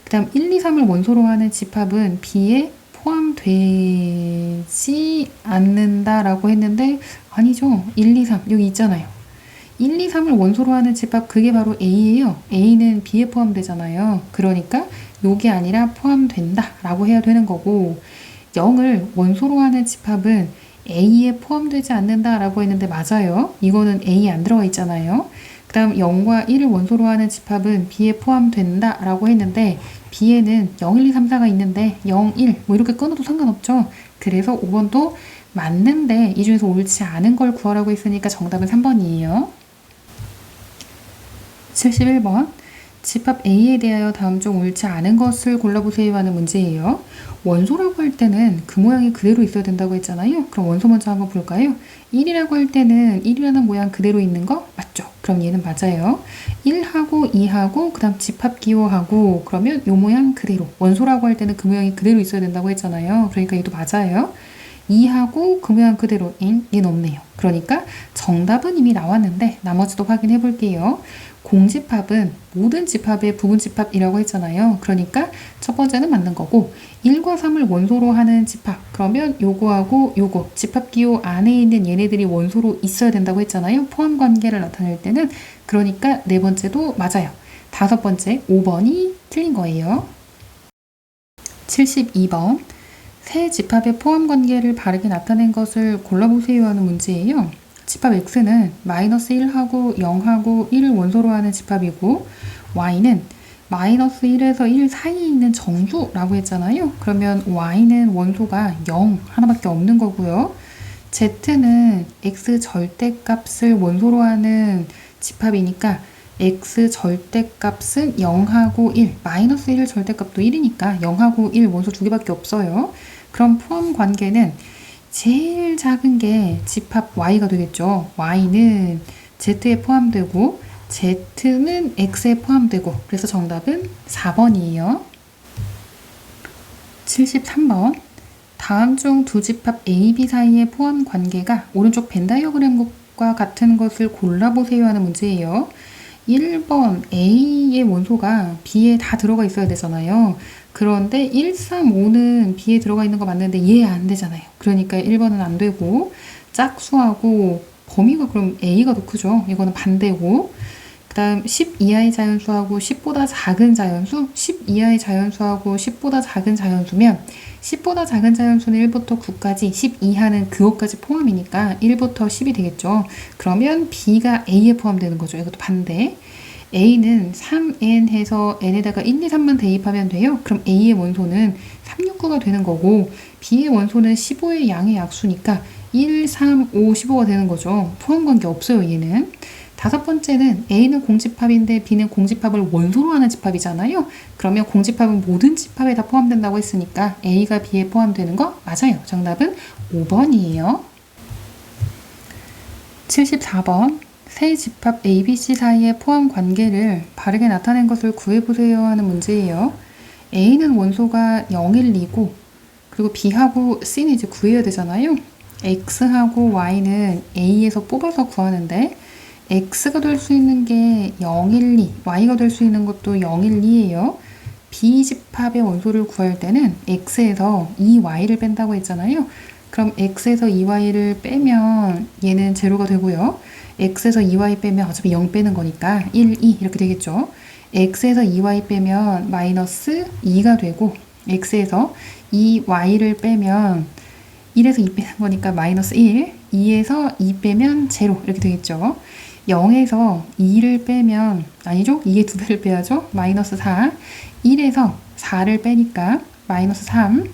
S1: 그 다음 1, 2, 3을 원소로 하는 집합은 B에 포함되지 않는다라고 했는데 아니죠. 1, 2, 3 여기 있잖아요. 1, 2, 3을 원소로 하는 집합 그게 바로 A예요. A는 B에 포함되잖아요. 그러니까 요게 아니라 포함된다 라고 해야 되는 거고 0을 원소로 하는 집합은 A에 포함되지 않는다 라고 했는데 맞아요. 이거는 A에 안 들어가 있잖아요. 그 다음 0과 1을 원소로 하는 집합은 B에 포함된다 라고 했는데 B에는 0, 1, 2, 3, 4가 있는데 0, 1 뭐 이렇게 끊어도 상관없죠. 그래서 5번도 맞는데 이 중에서 옳지 않은 걸 구하라고 했으니까 정답은 3번이에요. 71번 집합 A에 대하여 다음 중 옳지 않은 것을 골라보세요 하는 문제예요. 원소라고 할 때는 그 모양이 그대로 있어야 된다고 했잖아요. 그럼 원소 먼저 한번 볼까요? 1이라고 할 때는 1이라는 모양 그대로 있는 거 맞죠? 그럼 얘는 맞아요. 1하고 2하고 그 다음 집합 기호하고 그러면 요 모양 그대로 원소라고 할 때는 그 모양이 그대로 있어야 된다고 했잖아요. 그러니까 얘도 맞아요. 2하고 그 모양 그대로 얘는 없네요. 그러니까 정답은 이미 나왔는데 나머지도 확인해 볼게요. 공집합은 모든 집합의 부분집합이라고 했잖아요. 그러니까 첫 번째는 맞는 거고 1과 3을 원소로 하는 집합 그러면 요거하고 요거 집합기호 안에 있는 얘네들이 원소로 있어야 된다고 했잖아요. 포함관계를 나타낼 때는 그러니까 네 번째도 맞아요. 다섯 번째 5번이 틀린 거예요. 72번 세 집합의 포함관계를 바르게 나타낸 것을 골라보세요 하는 문제예요. 집합 X는 마이너스 1하고 0하고 1을 원소로 하는 집합이고 Y는 마이너스 1에서 1 사이에 있는 정수라고 했잖아요. 그러면 Y는 원소가 0 하나밖에 없는 거고요. Z는 X 절대값을 원소로 하는 집합이니까 X 절대값은 0하고 1, 마이너스 1 절대값도 1이니까 0하고 1 원소 두 개밖에 없어요. 그럼 포함 관계는 제일 작은 게 집합 Y가 되겠죠. Y는 Z에 포함되고 Z는 X에 포함되고 그래서 정답은 4번이에요. 73번 다음 중 두 집합 A, B 사이의 포함 관계가 오른쪽 벤 다이어그램과 같은 것을 골라보세요 하는 문제예요. 1번 A의 원소가 B에 다 들어가 있어야 되잖아요. 그런데 1, 3, 5는 B에 들어가 있는 거 맞는데 얘 안 되잖아요. 그러니까 1번은 안 되고 짝수하고 범위가 그럼 A가 더 크죠. 이거는 반대고 그 다음 10 이하의 자연수하고 10보다 작은 자연수 10 이하의 자연수하고 10보다 작은 자연수면 10보다 작은 자연수는 1부터 9까지 10 이하는 그것까지 포함이니까 1부터 10이 되겠죠. 그러면 B가 A에 포함되는 거죠. 이것도 반대. A는 3n 해서 n에다가 1, 2, 3만 대입하면 돼요. 그럼 A의 원소는 3, 6, 9가 되는 거고 B의 원소는 15의 양의 약수니까 1, 3, 5, 15가 되는 거죠. 포함관계 없어요. 얘는. 다섯 번째는 A는 공집합인데 B는 공집합을 원소로 하는 집합이잖아요. 그러면 공집합은 모든 집합에 다 포함된다고 했으니까 A가 B에 포함되는 거 맞아요. 정답은 5번이에요. 74번. 세 집합 A, B, C 사이의 포함 관계를 바르게 나타낸 것을 구해보세요 하는 문제예요. A는 원소가 0, 1, 2고 그리고 B하고 C는 이제 구해야 되잖아요. X하고 Y는 A에서 뽑아서 구하는데 X가 될 수 있는 게 0, 1, 2, Y가 될 수 있는 것도 0, 1, 2예요. B 집합의 원소를 구할 때는 X에서 2Y를 뺀다고 했잖아요. 그럼 X에서 2Y를 빼면 얘는 제로가 되고요. X에서 2Y 빼면 어차피 0 빼는 거니까 1, 2 이렇게 되겠죠. X에서 2Y 빼면 마이너스 2가 되고 X에서 2Y를 빼면 1에서 2 빼는 거니까 마이너스 1, 2에서 2 빼면 제로 이렇게 되겠죠. 0에서 2를 빼면 아니죠? 2의 2배를 빼야죠. 마이너스 4, 1에서 4를 빼니까 마이너스 3,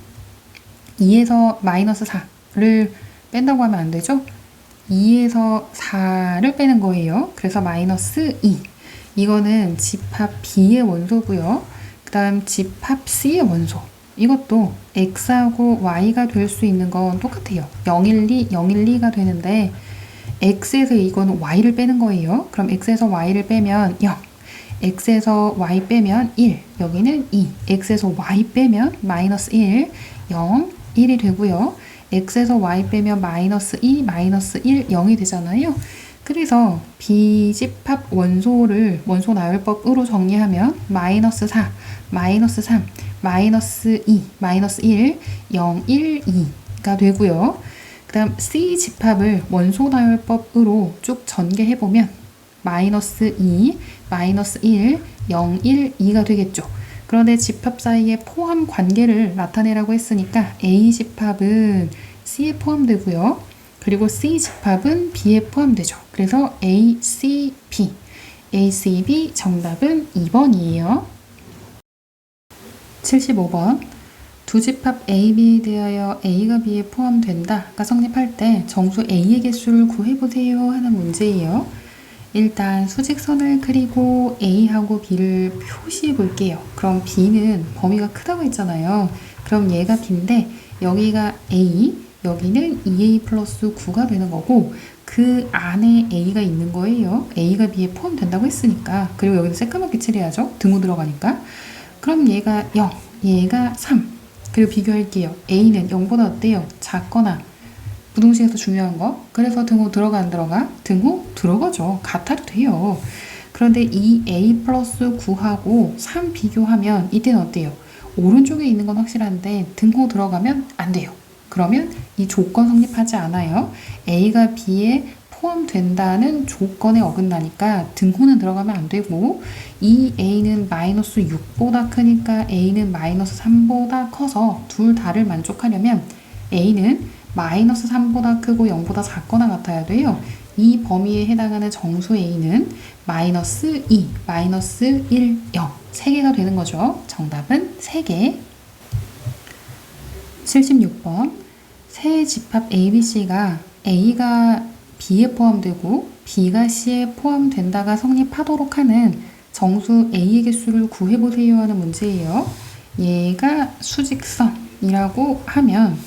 S1: 2에서 마이너스 4를 뺀다고 하면 안 되죠. 2에서 4를 빼는 거예요. 그래서 마이너스 2. 이거는 집합 B의 원소고요. 그 다음 집합 C의 원소. 이것도 X하고 Y가 될 수 있는 건 똑같아요. 0, 1, 2, 0, 1, 2가 되는데 X에서 이거는 Y를 빼는 거예요. 그럼 X에서 Y를 빼면 0. X에서 Y 빼면 1. 여기는 2. X에서 Y 빼면 마이너스 1. 0, 1이 되고요. X에서 Y 빼면 마이너스 2, 마이너스 1, 0이 되잖아요. 그래서 B집합 원소를 원소 나열법으로 정리하면 마이너스 4, 마이너스 3, 마이너스 2, 마이너스 1, 0, 1, 2가 되고요. 그 다음 C집합을 원소 나열법으로 쭉 전개해보면 마이너스 2, 마이너스 1, 0, 1, 2가 되겠죠. 그런데 집합 사이의 포함 관계를 나타내라고 했으니까 A집합은 C에 포함되고요. 그리고 C집합은 B에 포함되죠. 그래서 A, C, B. A, C, B 정답은 2번이에요. 75번. 두 집합 A, B에 대하여 A가 B에 포함된다가 성립할 때 정수 A의 개수를 구해보세요 하는 문제예요. 일단 수직선을 그리고 A하고 B를 표시해 볼게요. 그럼 B는 범위가 크다고 했잖아요. 그럼 얘가 B인데 여기가 A, 여기는 2A 플러스 9가 되는 거고 그 안에 A가 있는 거예요. A가 B에 포함된다고 했으니까. 그리고 여기는 새까맣게 칠해야죠. 등호 들어가니까. 그럼 얘가 0, 얘가 3. 그리고 비교할게요. A는 0보다 어때요? 작거나 부등식에서 중요한 거. 그래서 등호 들어가 안 들어가? 등호 들어가죠. 같아도 돼요. 그런데 이 A 플러스 9하고 3 비교하면 이때는 어때요? 오른쪽에 있는 건 확실한데 등호 들어가면 안 돼요. 그러면 이 조건 성립하지 않아요. A가 B에 포함된다는 조건에 어긋나니까 등호는 들어가면 안 되고 이 A는 마이너스 6보다 크니까 A는 마이너스 3보다 커서 둘 다를 만족하려면 A는 마이너스 3보다 크고 0보다 작거나 같아야 돼요. 이 범위에 해당하는 정수 A는 마이너스 2, 마이너스 1, 0 3개가 되는 거죠. 정답은 3개. 76번. 세 집합 A, B, C가 A가 B에 포함되고 B가 C에 포함된다가 성립하도록 하는 정수 A의 개수를 구해보세요 하는 문제예요. 얘가 수직선이라고 하면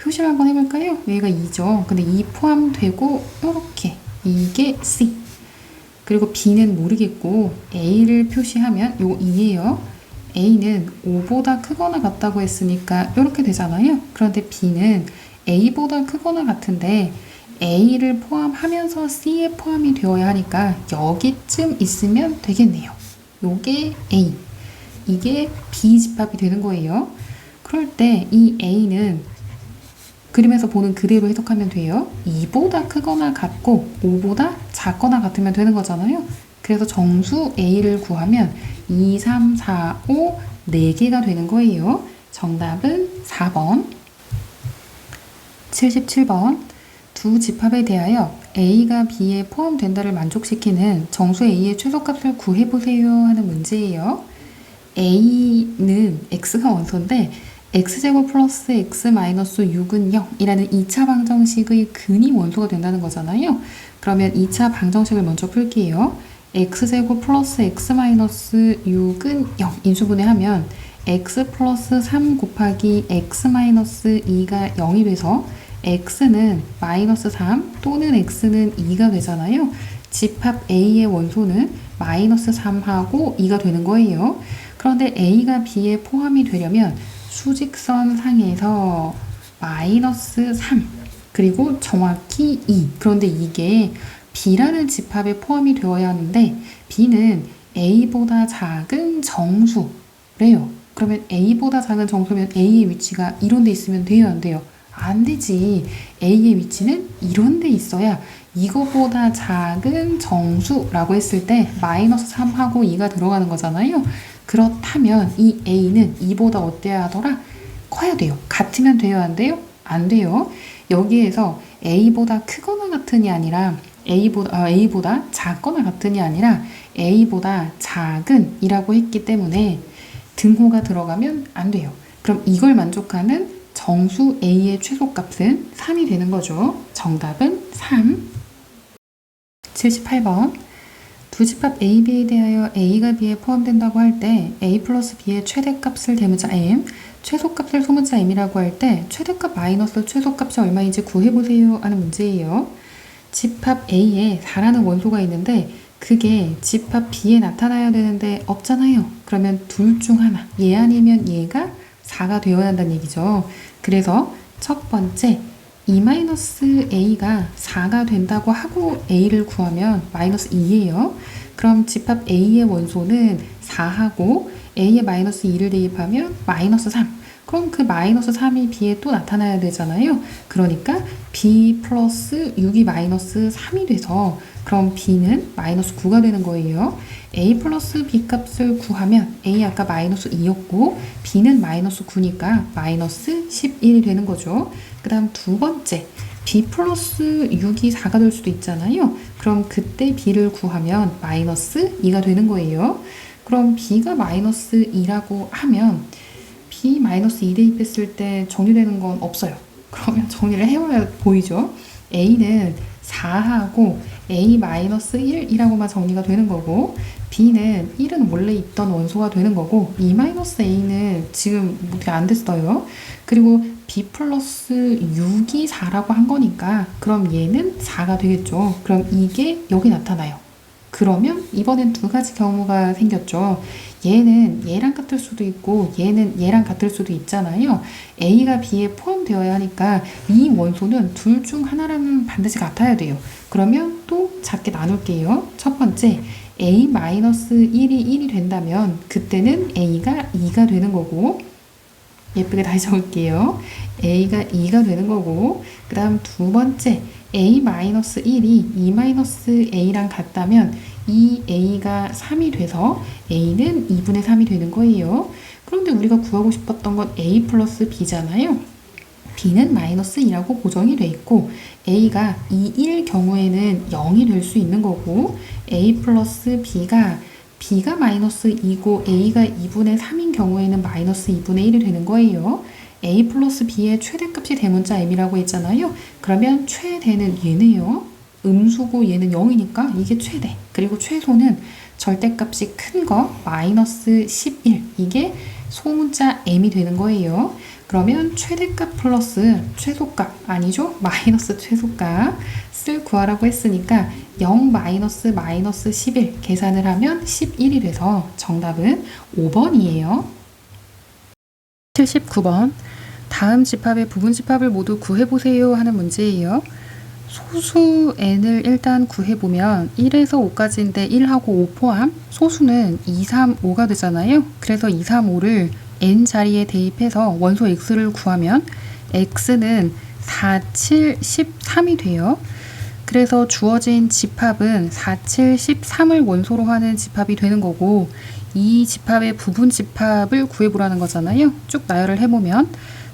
S1: 표시를 한번 해볼까요? 얘가 2죠. 근데 2 포함되고 이렇게 이게 C. 그리고 B는 모르겠고 A를 표시하면 요 2예요. A는 5보다 크거나 같다고 했으니까 이렇게 되잖아요. 그런데 B는 A보다 크거나 같은데 A를 포함하면서 C에 포함이 되어야 하니까 여기쯤 있으면 되겠네요. 요게 A. 이게 B 집합이 되는 거예요. 그럴 때 이 A는 그림에서 보는 그대로 해석하면 돼요. 2보다 크거나 같고 5보다 작거나 같으면 되는 거잖아요. 그래서 정수 A를 구하면 2, 3, 4, 5, 4개가 되는 거예요. 정답은 4번. 77번. 두 집합에 대하여 A가 B에 포함된다를 만족시키는 정수 A의 최소값을 구해보세요 하는 문제예요. A는 X가 원소인데 x제곱 플러스 x 마이너스 6은 0이라는 2차 방정식의 근이 원소가 된다는 거잖아요. 그러면 2차 방정식을 먼저 풀게요. x제곱 플러스 x 마이너스 6은 0 인수분해하면 x 플러스 3 곱하기 x 마이너스 2가 0이 돼서 x는 마이너스 3 또는 x는 2가 되잖아요. 집합 a의 원소는 마이너스 3하고 2가 되는 거예요. 그런데 a가 b에 포함이 되려면 수직선 상에서 마이너스 3 그리고 정확히 2 그런데 이게 b라는 집합에 포함이 되어야 하는데 b는 a보다 작은 정수래요. 그러면 a보다 작은 정수면 a의 위치가 이런 데 있으면 돼요 안 돼요? 안 되지. a의 위치는 이런 데 있어야 이거보다 작은 정수라고 했을 때 마이너스 3하고 2가 들어가는 거잖아요. 그렇다면 이 a는 2보다 어때야 하더라? 커야 돼요. 같으면 돼요 안 돼요? 안 돼요. 여기에서 a보다 크거나 같은이 아니라 a보다 작거나 같은이 아니라 a보다 작은 이라고 했기 때문에 등호가 들어가면 안 돼요. 그럼 이걸 만족하는 정수 a의 최소값은 3이 되는 거죠. 정답은 3. 78번. 두 집합 a, b에 대하여 a가 b에 포함된다고 할 때 a 플러스 b의 최대값을 대문자 m, 최소값을 소문자 m이라고 할 때 최대값 마이너스 최소값이 얼마인지 구해보세요 하는 문제예요. 집합 a에 4라는 원소가 있는데 그게 집합 b에 나타나야 되는데 없잖아요. 그러면 둘 중 하나, 얘 아니면 얘가 4가 되어야 한다는 얘기죠. 그래서 첫 번째 2-a가 4가 된다고 하고 a를 구하면 마이너스 2예요. 그럼 집합 a의 원소는 4하고 a에 마이너스 2를 대입하면 마이너스 3. 그럼 그 마이너스 3이 b에 또 나타나야 되잖아요. 그러니까 b 플러스 6이 마이너스 3이 돼서 그럼 b는 마이너스 9가 되는 거예요. a 플러스 b 값을 구하면 a 아까 마이너스 2였고 b는 마이너스 9니까 마이너스 11이 되는 거죠. 그 다음 두 번째 b 플러스 6이 4가 될 수도 있잖아요. 그럼 그때 b를 구하면 마이너스 2가 되는 거예요. 그럼 b가 마이너스 2라고 하면 b 마이너스 2 대입했을 때 정리되는 건 없어요. 그러면 정리를 해봐야 보이죠. a는 4하고 a-1이라고만 정리가 되는 거고 b는 1은 원래 있던 원소가 되는 거고 2-a는 지금 어떻게 안 됐어요. 그리고 b 플러스 6이 4라고 한 거니까 그럼 얘는 4가 되겠죠. 그럼 이게 여기 나타나요. 그러면 이번엔 두 가지 경우가 생겼죠. 얘는 얘랑 같을 수도 있고 얘는 얘랑 같을 수도 있잖아요. A가 B에 포함되어야 하니까 이 원소는 둘 중 하나랑 반드시 같아야 돼요. 그러면 또 작게 나눌게요. 첫 번째 A-1이 1이 된다면 그때는 A가 2가 되는 거고 예쁘게 다시 적을게요. A가 2가 되는 거고 그 다음 두 번째 A-1이 2-A랑 같다면 이 A가 3이 돼서 A는 2분의 3이 되는 거예요. 그런데 우리가 구하고 싶었던 건 A 플러스 B잖아요. B는 마이너스 2라고 고정이 돼 있고 A가 2일 경우에는 0이 될 수 있는 거고 A 플러스 B가 마이너스 2고 A가 2분의 3인 경우에는 마이너스 2분의 1이 되는 거예요. A 플러스 B의 최대값이 대문자 M이라고 했잖아요. 그러면 최대는 얘네요. 음수고 얘는 0이니까 이게 최대. 그리고 최소는 절대값이 큰 거 마이너스 11. 이게 소문자 M이 되는 거예요. 그러면 최대값 플러스 최소값 아니죠? 마이너스 최소값을 구하라고 했으니까 0 마이너스 11 계산을 하면 11이 돼서 정답은 5번이에요. 79번 다음 집합의 부분 집합을 모두 구해보세요 하는 문제예요. 소수 n을 일단 구해보면 1에서 5까지인데 1하고 5 포함 소수는 2, 3, 5가 되잖아요. 그래서 2, 3, 5를 n 자리에 대입해서 원소 x를 구하면 x는 4, 7, 13이 돼요. 그래서 주어진 집합은 4, 7, 13을 원소로 하는 집합이 되는 거고 이 집합의 부분 집합을 구해보라는 거잖아요. 쭉 나열을 해보면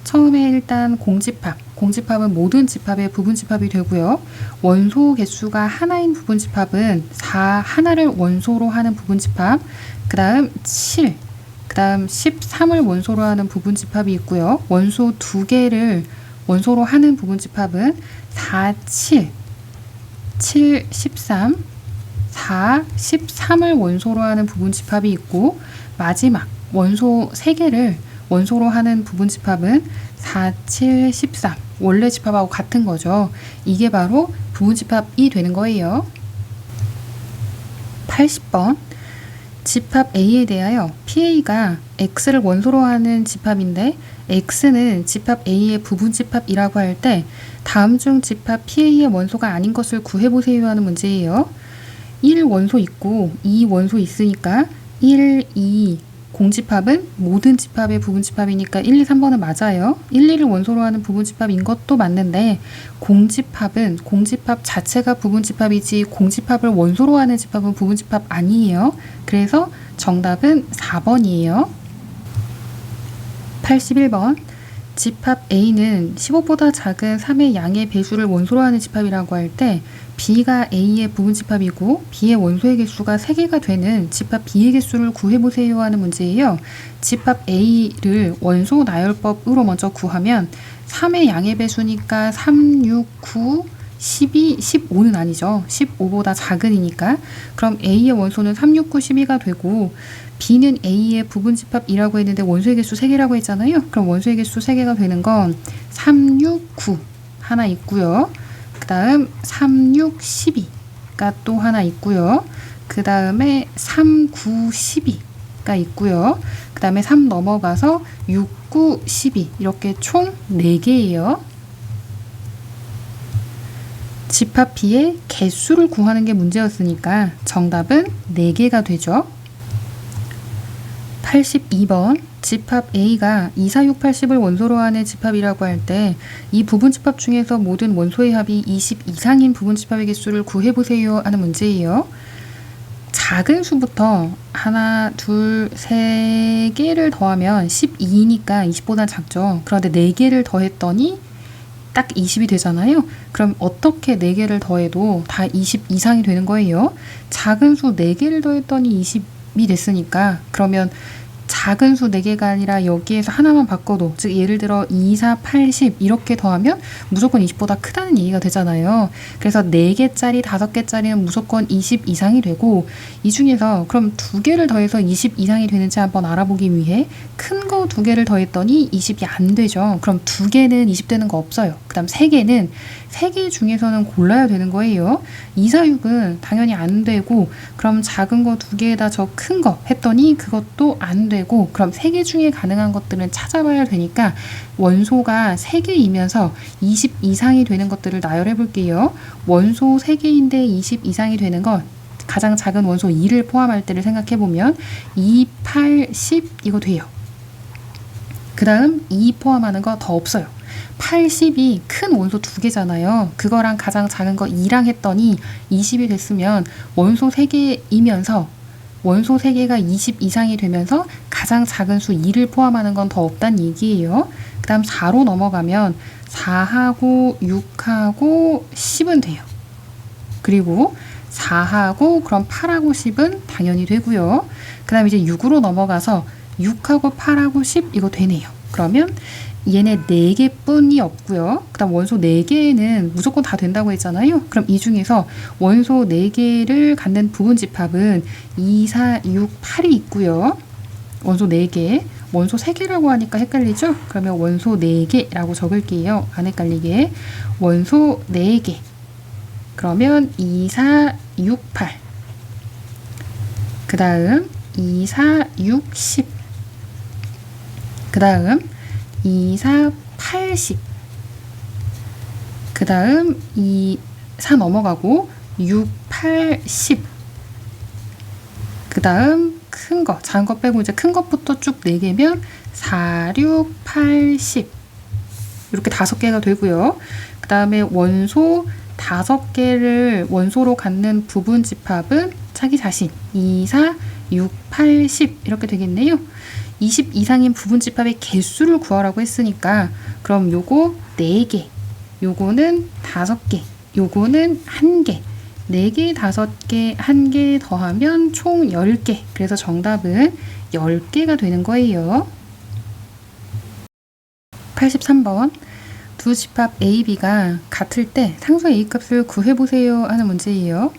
S1: 처음에 일단 공집합은 모든 집합의 부분 집합이 되고요. 원소 개수가 하나인 부분 집합은 4 하나를 원소로 하는 부분 집합, 그 다음 7, 그 다음 13을 원소로 하는 부분집합이 있고요. 원소 2개를 원소로 하는 부분집합은 4, 7, 7, 13, 4, 13을 원소로 하는 부분집합이 있고, 마지막 원소 3개를 원소로 하는 부분집합은 4, 7, 13 원래 집합하고 같은 거죠. 이게 바로 부분집합이 되는 거예요. 80번 집합 A에 대하여 PA가 X를 원소로 하는 집합인데 X는 집합 A의 부분집합이라고 할 때 다음 중 집합 PA의 원소가 아닌 것을 구해보세요 하는 문제예요. 1 원소 있고 2 원소 있으니까 1, 2 공집합은 모든 집합의 부분집합이니까 1, 2, 3번은 맞아요. 1, 2를 원소로 하는 부분집합인 것도 맞는데 공집합은 공집합 자체가 부분집합이지 공집합을 원소로 하는 집합은 부분집합 아니에요. 그래서 정답은 4번이에요. 81번 집합 A는 15보다 작은 3의 양의 배수를 원소로 하는 집합이라고 할 때 B가 A의 부분집합이고 B의 원소의 개수가 3개가 되는 집합 B의 개수를 구해보세요 하는 문제예요. 집합 A를 원소 나열법으로 먼저 구하면 3의 양의 배수니까 3, 6, 9, 12, 15는 아니죠. 15보다 작으니까. 그럼 A의 원소는 3, 6, 9, 12가 되고 B는 A의 부분집합이라고 했는데 원소의 개수 3개라고 했잖아요. 그럼 원소의 개수 3개가 되는 건 3, 6, 9 하나 있고요. 그 다음 3, 6, 12가 또 하나 있고요. 그 다음에 3, 9, 12가 있고요. 그 다음에 3 넘어가서 6, 9, 12 이렇게 총 4개예요. 집합 B의 개수를 구하는 게 문제였으니까 정답은 4개가 되죠. 82번 집합 A가 2, 4, 6, 80을 원소로 하는 집합이라고 할 때 이 부분집합 중에서 모든 원소의 합이 20 이상인 부분집합의 개수를 구해보세요 하는 문제예요. 작은 수부터 하나, 둘, 세 개를 더하면 12니까 20보다 작죠. 그런데 4개를 더했더니 딱 20이 되잖아요. 그럼 어떻게 4개를 더해도 다 20 이상이 되는 거예요. 작은 수 4개를 더했더니 20이 됐으니까 그러면 작은 수 4개가 아니라 여기에서 하나만 바꿔도 즉 예를 들어 2, 4, 80 이렇게 더하면 무조건 20보다 크다는 얘기가 되잖아요. 그래서 4개짜리, 5개짜리는 무조건 20 이상이 되고 이 중에서 그럼 2개를 더해서 20 이상이 되는지 한번 알아보기 위해 큰 거 2개를 더했더니 20이 안 되죠. 그럼 2개는 20 되는 거 없어요. 그 다음 3개는 3개 중에서는 골라야 되는 거예요. 2, 4, 6은 당연히 안 되고 그럼 작은 거 2개에다 저 큰 거 했더니 그것도 안 되고 그럼 3개 중에 가능한 것들은 찾아봐야 되니까 원소가 3개이면서 20 이상이 되는 것들을 나열해 볼게요. 원소 3개인데 20 이상이 되는 건 가장 작은 원소 2를 포함할 때를 생각해 보면 2, 8, 10 이거 돼요. 그 다음 2 포함하는 거 더 없어요. 80이 큰 원소 2개잖아요. 그거랑 가장 작은 거 2랑 했더니 20이 됐으면 원소 3개이면서 원소 3개가 20 이상이 되면서 가장 작은 수 2를 포함하는 건 더 없다는 얘기예요. 그 다음 4로 넘어가면 4하고 6하고 10은 돼요. 그리고 4하고 그럼 8하고 10은 당연히 되고요. 그 다음 이제 6으로 넘어가서 6하고 8하고 10 이거 되네요. 그러면 얘네 4개뿐이 없고요. 그 다음 원소 4개는 무조건 다 된다고 했잖아요. 그럼 이 중에서 원소 4개를 갖는 부분집합은 2, 4, 6, 8이 있고요. 원소 4개. 원소 3개라고 하니까 헷갈리죠? 그러면 원소 4개라고 적을게요. 안 헷갈리게. 원소 4개. 그러면 2, 4, 6, 8. 그 다음 2, 4, 6, 10. 그 다음 2, 4, 80. 그 다음 2, 4 넘어가고 6, 8, 10. 그 다음 큰 거, 작은 거 빼고 이제 큰 것부터 쭉 4개면 4, 6, 8, 10. 이렇게 5개가 되고요. 그 다음에 원소 5개를 원소로 갖는 부분집합은 자기 자신 2, 4, 6, 8, 10 이렇게 되겠네요. 20 이상인 부분집합의 개수를 구하라고 했으니까 그럼 요거 4개, 요거는 5개, 요거는 1개, 4개, 5개, 1개 더하면 총 10개. 그래서 정답은 10개가 되는 거예요. 83번. 두 집합 A, B가 같을 때 상수 A 값을 구해보세요 하는 문제예요.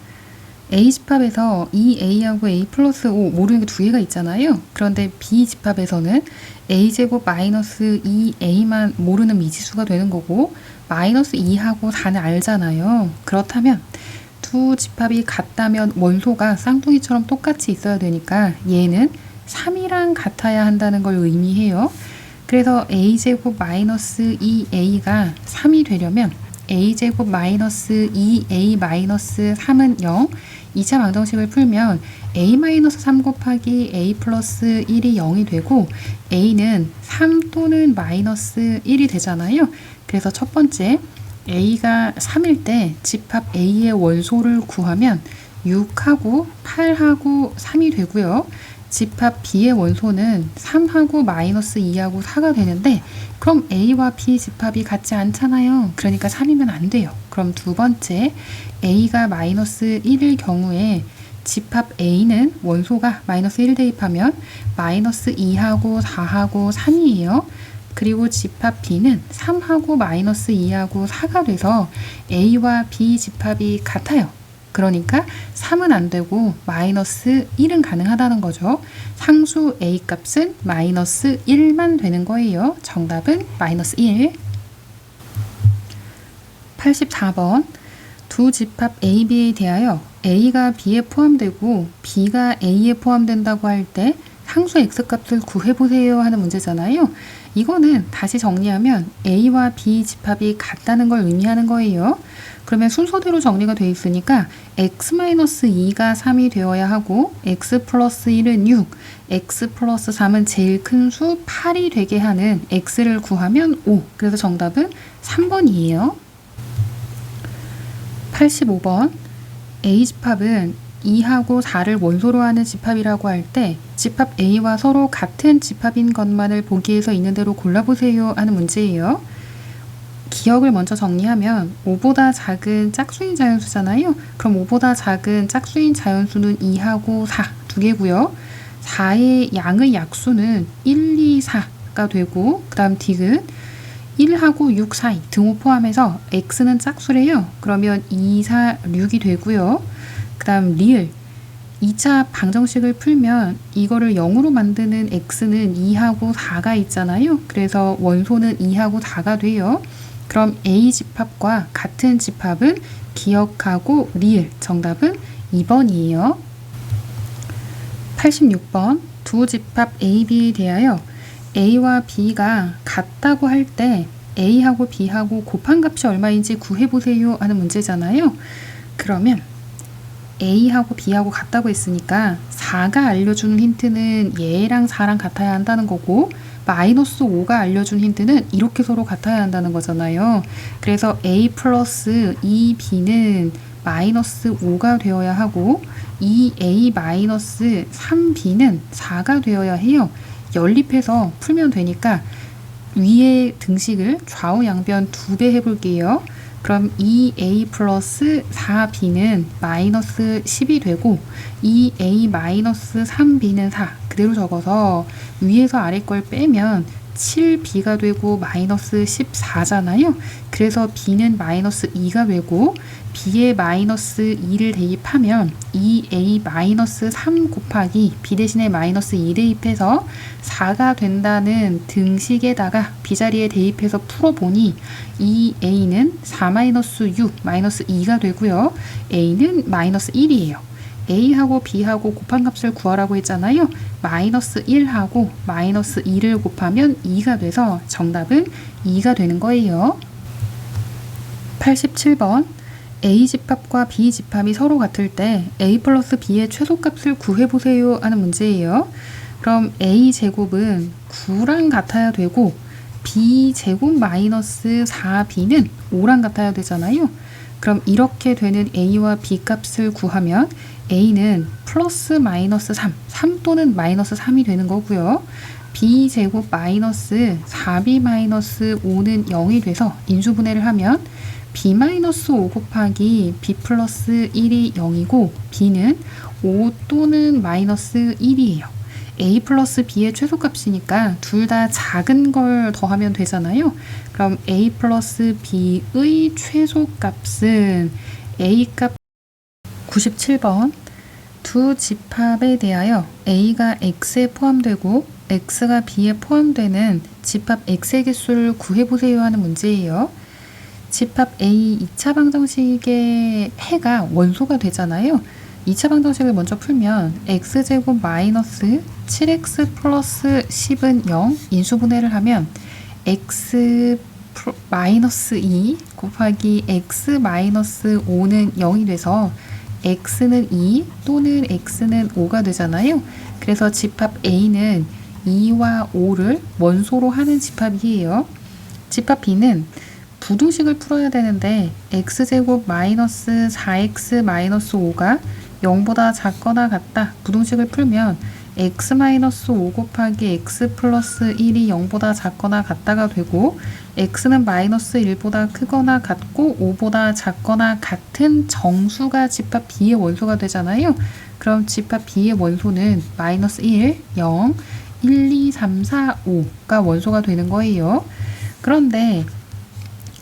S1: A 집합에서 2A하고 A 플러스 5 모르는 게 2개가 있잖아요. 그런데 B 집합에서는 A제곱 마이너스 2A만 모르는 미지수가 되는 거고 마이너스 2하고 4는 알잖아요. 그렇다면 두 집합이 같다면 원소가 쌍둥이처럼 똑같이 있어야 되니까 얘는 3이랑 같아야 한다는 걸 의미해요. 그래서 A제곱 마이너스 2A가 3이 되려면 A제곱 마이너스 2A 마이너스 3은 0. 2차 방정식을 풀면 A 마이너스 3 곱하기 A 플러스 1이 0이 되고 A는 3 또는 마이너스 1이 되잖아요. 그래서 첫 번째 A가 3일 때 집합 A의 원소를 구하면 6하고 8하고 3이 되고요. 집합 B의 원소는 3하고 마이너스 2하고 4가 되는데 그럼 A와 B 집합이 같지 않잖아요. 그러니까 3이면 안 돼요. 그럼 두 번째 A가 마이너스 1일 경우에 집합 A는 원소가 마이너스 1 대입하면 마이너스 2하고 4하고 3이에요. 그리고 집합 B는 3하고 마이너스 2하고 4가 돼서 A와 B 집합이 같아요. 그러니까 3은 안 되고 마이너스 1은 가능하다는 거죠. 상수 A 값은 마이너스 1만 되는 거예요. 정답은 마이너스 1. 84번. 두 집합 A, B에 대하여 A가 B에 포함되고 B가 A에 포함된다고 할 때 상수 X 값을 구해보세요 하는 문제잖아요. 이거는 다시 정리하면 A와 B 집합이 같다는 걸 의미하는 거예요. 그러면 순서대로 정리가 돼 있으니까 x-2가 3이 되어야 하고 x 플러스 1은 6, x 플러스 3은 제일 큰 수 8이 되게 하는 x를 구하면 5. 그래서 정답은 3번이에요. 85번. A 집합은 2하고 4를 원소로 하는 집합이라고 할 때 집합 A와 서로 같은 집합인 것만을 보기 위해서 있는 대로 골라보세요 하는 문제예요. 기억을 먼저 정리하면 5보다 작은 짝수인 자연수잖아요. 그럼 5보다 작은 짝수인 자연수는 2하고 4 두 개고요. 4의 양의 약수는 1, 2, 4가 되고 그 다음 디귿 1하고 6 사이 등호 포함해서 x는 짝수래요. 그러면 2, 4, 6이 되고요. 그 다음 리을 2차 방정식을 풀면 이거를 0으로 만드는 x는 2하고 4가 있잖아요. 그래서 원소는 2하고 4가 돼요. 그럼 A 집합과 같은 집합은 기억하고 리을. 정답은 2번이에요. 86번. 두 집합 A, B에 대하여 A와 B가 같다고 할 때 A하고 B하고 곱한 값이 얼마인지 구해보세요 하는 문제잖아요. 그러면 A하고 B하고 같다고 했으니까 4가 알려주는 힌트는 얘랑 4랑 같아야 한다는 거고 마이너스 5가 알려준 힌트는 이렇게 서로 같아야 한다는 거잖아요. 그래서 A 플러스 2B는 마이너스 5가 되어야 하고 2A 마이너스 3B는 4가 되어야 해요. 연립해서 풀면 되니까 위의 등식을 좌우 양변 2배 해볼게요. 그럼 2A 플러스 4B는 마이너스 10이 되고 2A 마이너스 3B는 4 그대로 적어서 위에서 아래 걸 빼면 7B가 되고 마이너스 14잖아요. 그래서 B는 마이너스 2가 되고 B에 마이너스 2를 대입하면 2A 마이너스 3 곱하기 B 대신에 마이너스 2 대입해서 4가 된다는 등식에다가 B 자리에 대입해서 풀어보니 2A는 4 마이너스 6 마이너스 2가 되고요. A는 마이너스 1이에요. A하고 B하고 곱한 값을 구하라고 했잖아요. 마이너스 1하고 마이너스 2를 곱하면 2가 돼서 정답은 2가 되는 거예요. 87번. A 집합과 B 집합이 서로 같을 때 A 플러스 B의 최소값을 구해보세요 하는 문제예요. 그럼 A 제곱은 9랑 같아야 되고 B 제곱 마이너스 4B는 5랑 같아야 되잖아요. 그럼 이렇게 되는 A와 B 값을 구하면 A는 플러스 마이너스 3, 3 또는 마이너스 3이 되는 거고요. B 제곱 마이너스 4B 마이너스 5는 0이 돼서 인수분해를 하면 b-5 곱하기 b 플러스 1이 0이고 b는 5 또는 마이너스 1이에요. a 플러스 b의 최소값이니까 둘 다 작은 걸 더하면 되잖아요. 그럼 a 플러스 b의 최소값은 a 값 97번 두 집합에 대하여 a가 x에 포함되고 x가 b에 포함되는 집합 x의 개수를 구해보세요 하는 문제예요. 집합 A 2차 방정식의 해가 원소가 되잖아요. 2차 방정식을 먼저 풀면 x제곱 마이너스 7x 플러스 10은 0 인수분해를 하면 x 마이너스 2 곱하기 x 마이너스 5는 0이 돼서 x는 2 또는 x는 5가 되잖아요. 그래서 집합 A는 2와 5를 원소로 하는 집합이에요. 집합 B는 부등식을 풀어야 되는데 x제곱 마이너스 4x 마이너스 5가 0보다 작거나 같다. 부등식을 풀면 x 마이너스 5 곱하기 x 플러스 1이 0보다 작거나 같다가 되고 x는 마이너스 1보다 크거나 같고 5보다 작거나 같은 정수가 집합 B의 원소가 되잖아요. 그럼 집합 B의 원소는 마이너스 1, 0, 1, 2, 3, 4, 5가 원소가 되는 거예요. 그런데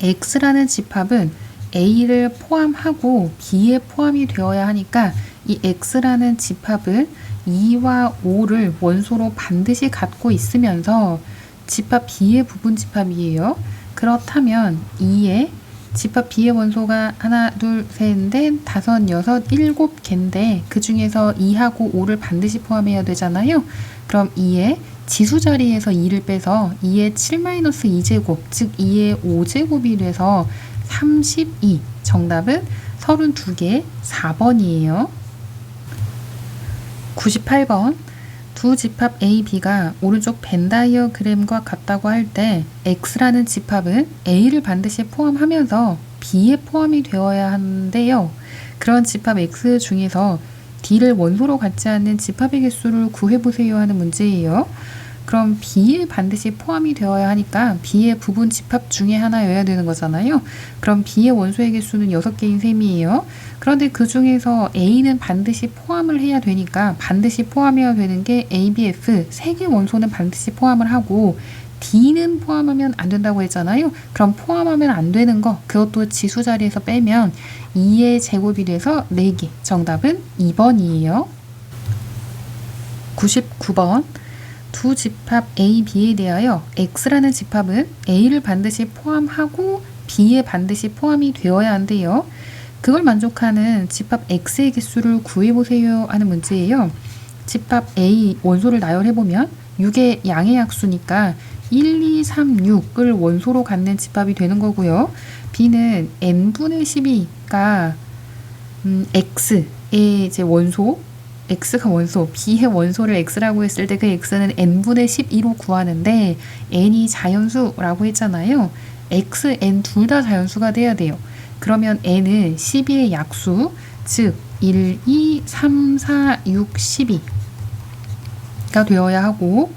S1: x라는 집합은 a를 포함하고 b에 포함이 되어야 하니까 이 x라는 집합은 2와 5를 원소로 반드시 갖고 있으면서 집합 b의 부분 집합이에요. 그렇다면 2의 집합 b의 원소가 하나, 둘, 셋, 넷, 다섯, 여섯, 일곱 개인데 그 중에서 2하고 5를 반드시 포함해야 되잖아요. 그럼 2의 지수 자리에서 2를 빼서 2의 7-2제곱, 즉 2의 5제곱이 돼서 32. 정답은 32개 4번이에요. 98번 두 집합 A, B가 오른쪽 벤 다이어그램과 같다고 할 때 X라는 집합은 A를 반드시 포함하면서 B에 포함이 되어야 하는데요. 그런 집합 X 중에서 D를 원소로 갖지 않는 집합의 개수를 구해보세요 하는 문제예요. 그럼 B에 반드시 포함이 되어야 하니까 B의 부분 집합 중에 하나여야 되는 거잖아요. 그럼 B의 원소의 개수는 6개인 셈이에요. 그런데 그 중에서 A는 반드시 포함을 해야 되니까 반드시 포함해야 되는 게 A, B, F 3개 원소는 반드시 포함을 하고 D는 포함하면 안 된다고 했잖아요. 그럼 포함하면 안 되는 거 그것도 지수 자리에서 빼면 2의 제곱이 돼서 4개. 정답은 2번이에요. 99번 두 집합 A, B에 대하여 X라는 집합은 A를 반드시 포함하고 B에 반드시 포함이 되어야 한대요. 그걸 만족하는 집합 X의 개수를 구해보세요 하는 문제예요. 집합 A 원소를 나열해보면 6의 양의 약수니까 1, 2, 3, 6을 원소로 갖는 집합이 되는 거고요. B는 n분의 12가 X의 이제 원소 x가 원소, b의 원소를 x라고 했을 때 그 x는 n분의 12로 구하는데 n이 자연수라고 했잖아요. x, n 둘 다 자연수가 돼야 돼요. 그러면 n은 12의 약수, 즉 1, 2, 3, 4, 6, 12가 되어야 하고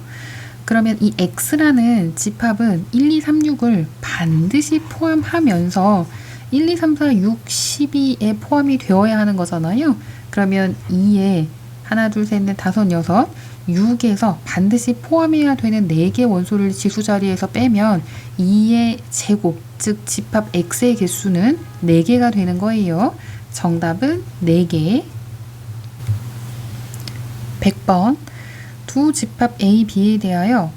S1: 그러면 이 x라는 집합은 1, 2, 3, 6을 반드시 포함하면서 1, 2, 3, 4, 6, 12에 포함이 되어야 하는 거잖아요. 그러면 2에 하나, 둘, 셋, 넷, 다섯, 여섯, 6에서 반드시 포함해야 되는 4개 원소를 지수 자리에서 빼면 2의 제곱, 즉 집합 x의 개수는 4개가 되는 거예요. 정답은 4개. 100번 두 집합 A, B에 대하여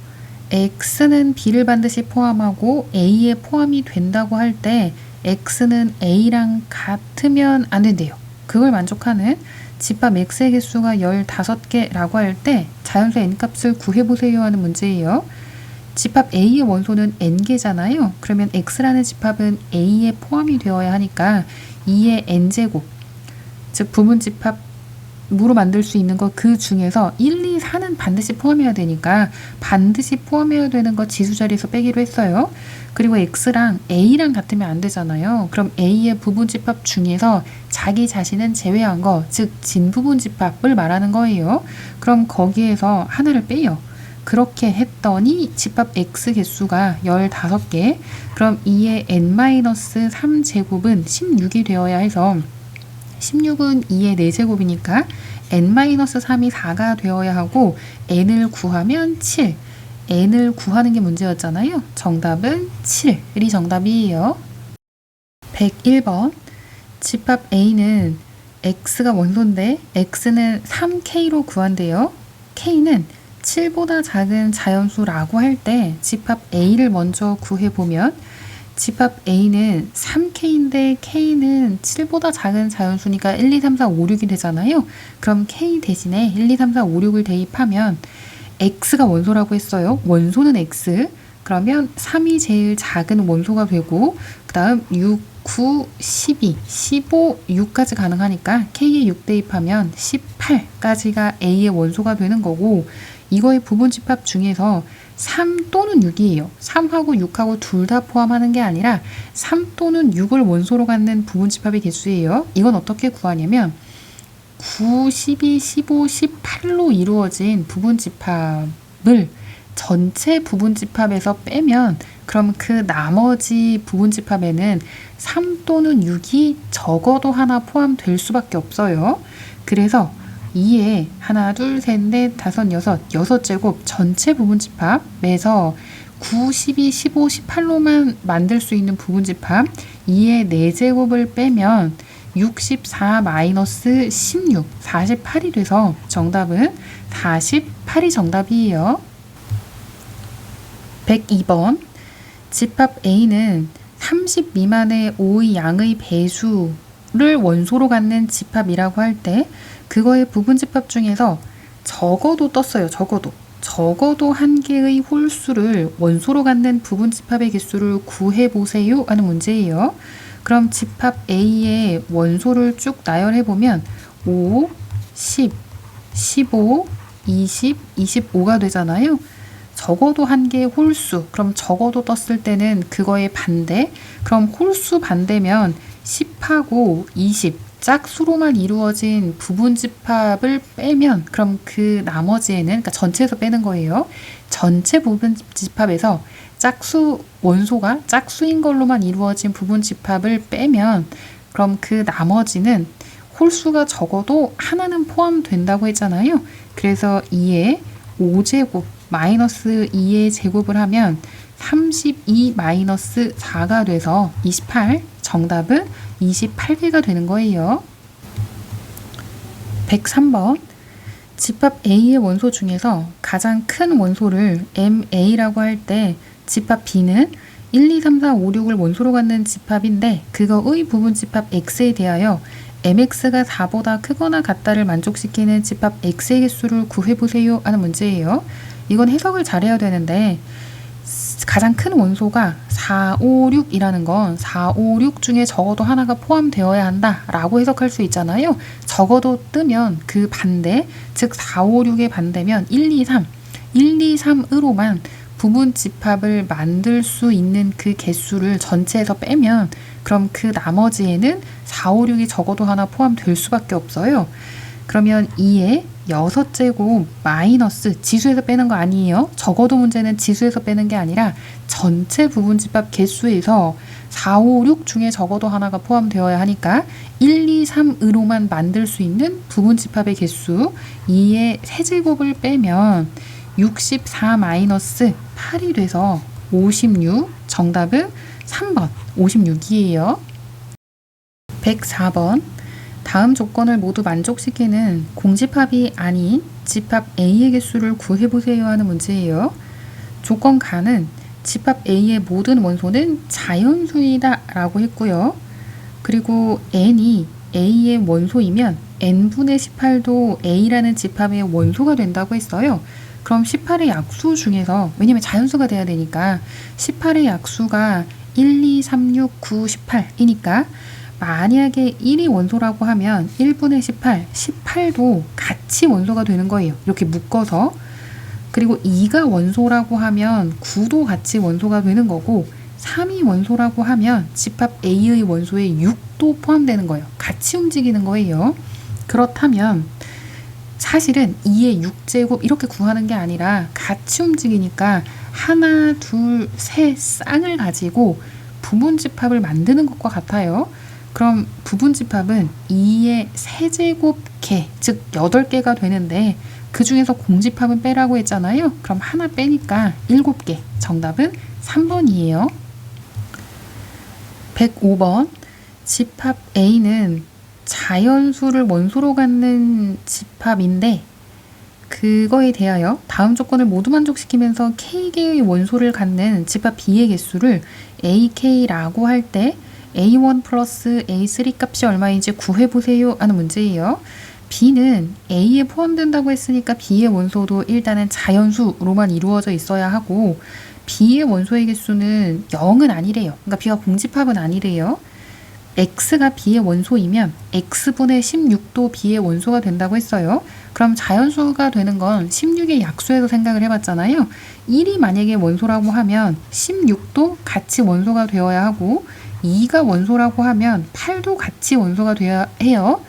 S1: x는 b를 반드시 포함하고 a에 포함이 된다고 할 때 x는 a랑 같으면 안 된대요. 그걸 만족하는 집합 x의 개수가 15개라고 할 때 자연수 n값을 구해보세요 하는 문제예요. 집합 A의 원소는 n개잖아요. 그러면 x라는 집합은 A에 포함이 되어야 하니까 2의 n제곱, 즉 부분집합으로 만들 수 있는 거 그 중에서 1, 2, 4는 반드시 포함해야 되니까 반드시 포함해야 되는 거 지수 자리에서 빼기로 했어요. 그리고 x랑 a랑 같으면 안 되잖아요. 그럼 a의 부분집합 중에서 자기 자신은 제외한 거, 즉 진부분집합을 말하는 거예요. 그럼 거기에서 하나를 빼요. 그렇게 했더니 집합 x 개수가 15개. 그럼 2의 n-3제곱은 16이 되어야 해서 16은 2의 4제곱이니까 n-3이 4가 되어야 하고 n을 구하면 7. n을 구하는 게 문제였잖아요. 정답은 7이 정답이에요. 101번 집합 A는 x가 원소인데 x는 3k로 구한대요. k는 7보다 작은 자연수라고 할 때 집합 A를 먼저 구해보면 집합 A는 3K인데 K는 7보다 작은 자연수니까 1, 2, 3, 4, 5, 6이 되잖아요. 그럼 K 대신에 1, 2, 3, 4, 5, 6을 대입하면 X가 원소라고 했어요. 원소는 X. 그러면 3이 제일 작은 원소가 되고 그 다음 6, 9, 12, 15, 6까지 가능하니까 K에 6 대입하면 18까지가 A의 원소가 되는 거고 이거의 부분집합 중에서 3 또는 6이에요. 3하고 6하고 둘 다 포함하는 게 아니라 3 또는 6을 원소로 갖는 부분집합의 개수예요. 이건 어떻게 구하냐면 9, 12, 15, 18로 이루어진 부분집합을 전체 부분집합에서 빼면 그럼 그 나머지 부분집합에는 3 또는 6이 적어도 하나 포함될 수밖에 없어요. 그래서 2에 하나, 둘, 셋, 넷, 다섯, 여섯 제곱 전체 부분집합에서 9, 12, 15, 18로만 만들 수 있는 부분집합 2의 4제곱을 빼면 64 마이너스 16, 48이 돼서 정답은 48이 정답이에요. 102번 집합 A는 30 미만의 5의 양의 배수를 원소로 갖는 집합이라고 할 때 그거의 부분집합 중에서 적어도 떴어요. 적어도 한 개의 홀수를 원소로 갖는 부분집합의 개수를 구해보세요 하는 문제예요. 그럼 집합 A의 원소를 쭉 나열해보면 5, 10, 15, 20, 25가 되잖아요. 적어도 한 개의 홀수. 그럼 적어도 떴을 때는 그거의 반대. 그럼 홀수 반대면 10하고 20 짝수로만 이루어진 부분집합을 빼면 그럼 그 나머지에는 그러니까 전체에서 빼는 거예요. 전체 부분집합에서 짝수 원소가 짝수인 걸로만 이루어진 부분집합을 빼면 그럼 그 나머지는 홀수가 적어도 하나는 포함된다고 했잖아요. 그래서 2의 5제곱 마이너스 2의 제곱을 하면 32 마이너스 4가 돼서 28. 정답은 28개가 되는 거예요. 103번 집합 A의 원소 중에서 가장 큰 원소를 MA라고 할 때 집합 B는 1, 2, 3, 4, 5, 6을 원소로 갖는 집합인데 그거의 부분집합 X에 대하여 MX가 4보다 크거나 같다를 만족시키는 집합 X의 개수를 구해보세요 하는 문제예요. 이건 해석을 잘해야 되는데 가장 큰 원소가 4, 5, 6이라는 건 4, 5, 6 중에 적어도 하나가 포함되어야 한다라고 해석할 수 있잖아요. 적어도 뜨면 그 반대, 즉 4, 5, 6의 반대면 1, 2, 3, 1, 2, 3으로만 부분집합을 만들 수 있는 그 개수를 전체에서 빼면 그럼 그 나머지에는 4, 5, 6이 적어도 하나 포함될 수밖에 없어요. 그러면 2의 6제곱 마이너스 지수에서 빼는 거 아니에요. 적어도 문제는 지수에서 빼는 게 아니라 전체 부분집합 개수에서 4, 5, 6 중에 적어도 하나가 포함되어야 하니까 1, 2, 3으로만 만들 수 있는 부분집합의 개수 2의 세제곱을 빼면 64 마이너스 8이 돼서 56. 정답은 3번 56이에요. 104번 다음 조건을 모두 만족시키는 공집합이 아닌 집합 A의 개수를 구해보세요 하는 문제예요. 조건 가는 집합 A의 모든 원소는 자연수이다 라고 했고요. 그리고 n이 A의 원소이면 n분의 18도 A라는 집합의 원소가 된다고 했어요. 그럼 18의 약수 중에서 왜냐면 자연수가 돼야 되니까 18의 약수가 1, 2, 3, 6, 9, 18이니까 만약에 1이 원소라고 하면 1분의 18, 18도 같이 원소가 되는 거예요. 이렇게 묶어서. 그리고 2가 원소라고 하면 9도 같이 원소가 되는 거고 3이 원소라고 하면 집합 A의 원소에 6도 포함되는 거예요. 같이 움직이는 거예요. 그렇다면 사실은 2의 6제곱 이렇게 구하는 게 아니라 같이 움직이니까 하나, 둘, 셋 쌍을 가지고 부분집합을 만드는 것과 같아요. 그럼 부분집합은 2의 세제곱개, 즉 8개가 되는데 그 중에서 공집합은 빼라고 했잖아요. 그럼 하나 빼니까 7개. 정답은 3번이에요. 105번. 집합 A는 자연수를 원소로 갖는 집합인데 그거에 대하여 다음 조건을 모두 만족시키면서 K개의 원소를 갖는 집합 B의 개수를 AK라고 할 때 A1 플러스 A3 값이 얼마인지 구해보세요 하는 문제예요. B는 A에 포함된다고 했으니까 B의 원소도 일단은 자연수로만 이루어져 있어야 하고 B의 원소의 개수는 0은 아니래요. 그러니까 B가 공집합은 아니래요. X가 B의 원소이면 X분의 16도 B의 원소가 된다고 했어요. 그럼 자연수가 되는 건 16의 약수에서 생각을 해봤잖아요. 1이 만약에 원소라고 하면 16도 같이 원소가 되어야 하고 2가 원소라고 하면 8도 같이 원소가 되어야 해요.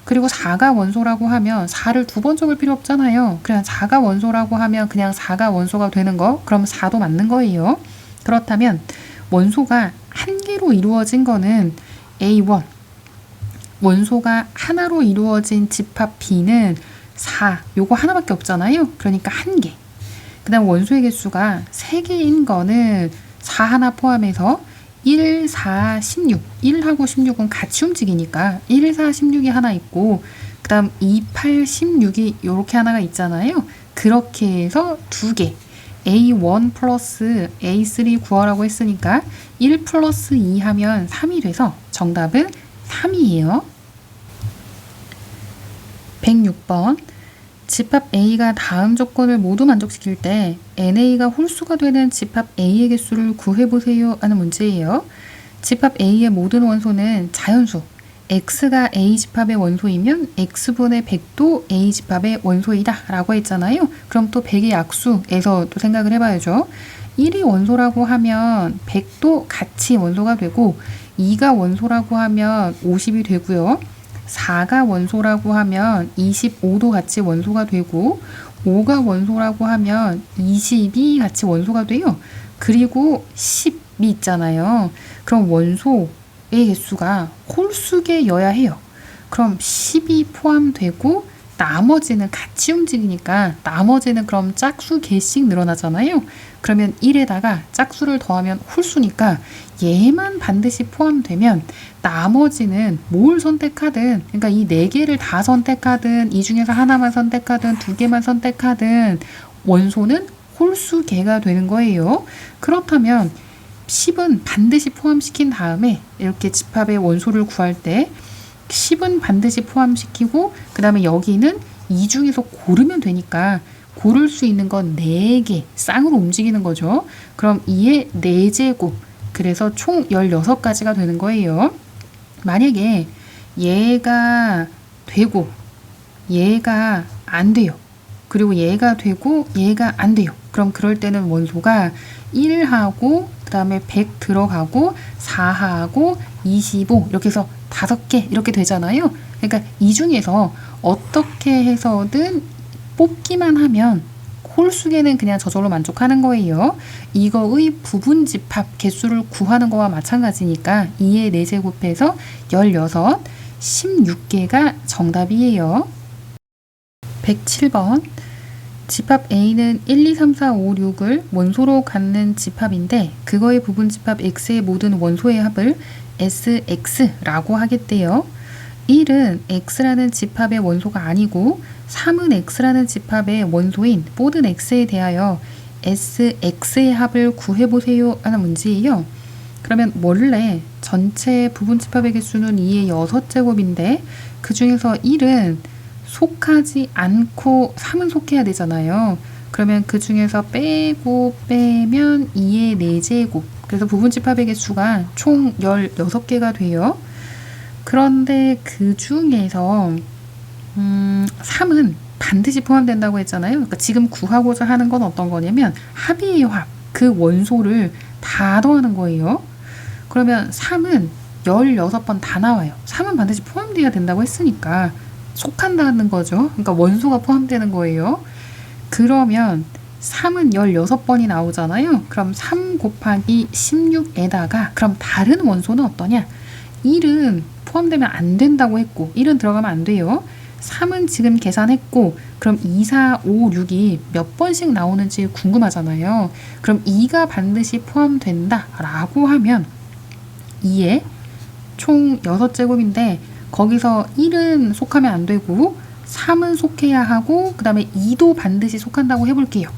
S1: 그리고 4가 원소라고 하면 4를 두 번 적을 필요 없잖아요. 그냥 4가 원소라고 하면 그냥 4가 원소가 되는 거, 그럼 4도 맞는 거예요. 그렇다면 원소가 한 개로 이루어진 거는 A1, 원소가 하나로 이루어진 집합 B는 4, 요거 하나밖에 없잖아요. 그러니까 한 개. 그 다음 원소의 개수가 3개인 거는 4 하나 포함해서 1, 4, 16. 1하고 16은 같이 움직이니까 1, 4, 16이 하나 있고 그 다음 2, 8, 16이 요렇게 하나가 있잖아요. 그렇게 해서 2개. A1 플러스 A3 구하라고 했으니까 1 플러스 2 하면 3이 돼서 정답은 3이에요. 106번. 집합 A가 다음 조건을 모두 만족시킬 때 NA가 홀수가 되는 집합 A의 개수를 구해보세요 하는 문제예요. 집합 A의 모든 원소는 자연수. X가 A 집합의 원소이면 X분의 100도 A 집합의 원소이다 라고 했잖아요. 그럼 또 100의 약수에서 또 생각을 해봐야죠. 1이 원소라고 하면 100도 같이 원소가 되고 2가 원소라고 하면 50이 되고요. 4가 원소라고 하면 25도 같이 원소가 되고 5가 원소라고 하면 20이 같이 원소가 돼요. 그리고 10이 있잖아요. 그럼 원소의 개수가 홀수개여야 해요. 그럼 10이 포함되고 나머지는 같이 움직이니까 나머지는 그럼 짝수 개씩 늘어나잖아요. 그러면 1에다가 짝수를 더하면 홀수니까 얘만 반드시 포함되면 나머지는 뭘 선택하든, 그러니까 이 4개를 다 선택하든 이 중에서 하나만 선택하든 2개만 선택하든 원소는 홀수개가 되는 거예요. 그렇다면 10은 반드시 포함시킨 다음에 이렇게 집합의 원소를 구할 때 10은 반드시 포함시키고 그 다음에 여기는 이 중에서 고르면 되니까 고를 수 있는 건 4개 쌍으로 움직이는 거죠. 그럼 2의 4제곱, 그래서 총 16가지가 되는 거예요. 만약에 얘가 되고 얘가 안 돼요. 그리고 얘가 되고 얘가 안 돼요. 그럼 그럴 때는 원소가 1하고 그 다음에 100 들어가고 4하고 25 이렇게 해서 5개 이렇게 되잖아요. 그러니까 이 중에서 어떻게 해서든 뽑기만 하면 홀수개는 그냥 저절로 만족하는 거예요. 이거의 부분집합 개수를 구하는 거와 마찬가지니까 2의 4제곱해서 16, 16개가 정답이에요. 107번. 집합 A는 1, 2, 3, 4, 5, 6을 원소로 갖는 집합인데 그거의 부분집합 X의 모든 원소의 합을 SX라고 하겠대요. 1은 X라는 집합의 원소가 아니고 3은 X라는 집합의 원소인 모든 X에 대하여 SX의 합을 구해보세요 하는 문제예요. 그러면 원래 전체 부분집합의 개수는 2의 6제곱인데 그 중에서 1은 속하지 않고 3은 속해야 되잖아요. 그러면 그 중에서 빼고 빼면 2의 4제곱. 그래서 부분집합의 개수가 총 16개가 돼요. 그런데 그 중에서 3은 반드시 포함된다고 했잖아요. 그러니까 지금 구하고자 하는 건 어떤 거냐면 합이에요, 합. 그 원소를 다 더하는 거예요. 그러면 3은 16번 다 나와요. 3은 반드시 포함되어야 된다고 했으니까 속한다는 거죠. 그러니까 원소가 포함되는 거예요. 그러면 3은 16번이 나오잖아요. 그럼 3 곱하기 16에다가 그럼 다른 원소는 어떠냐? 1은 포함되면 안 된다고 했고 1은 들어가면 안 돼요. 3은 지금 계산했고 그럼 2, 4, 5, 6이 몇 번씩 나오는지 궁금하잖아요. 그럼 2가 반드시 포함된다 라고 하면 2에 총 6제곱인데 거기서 1은 속하면 안 되고 3은 속해야 하고 그 다음에 2도 반드시 속한다고 해볼게요.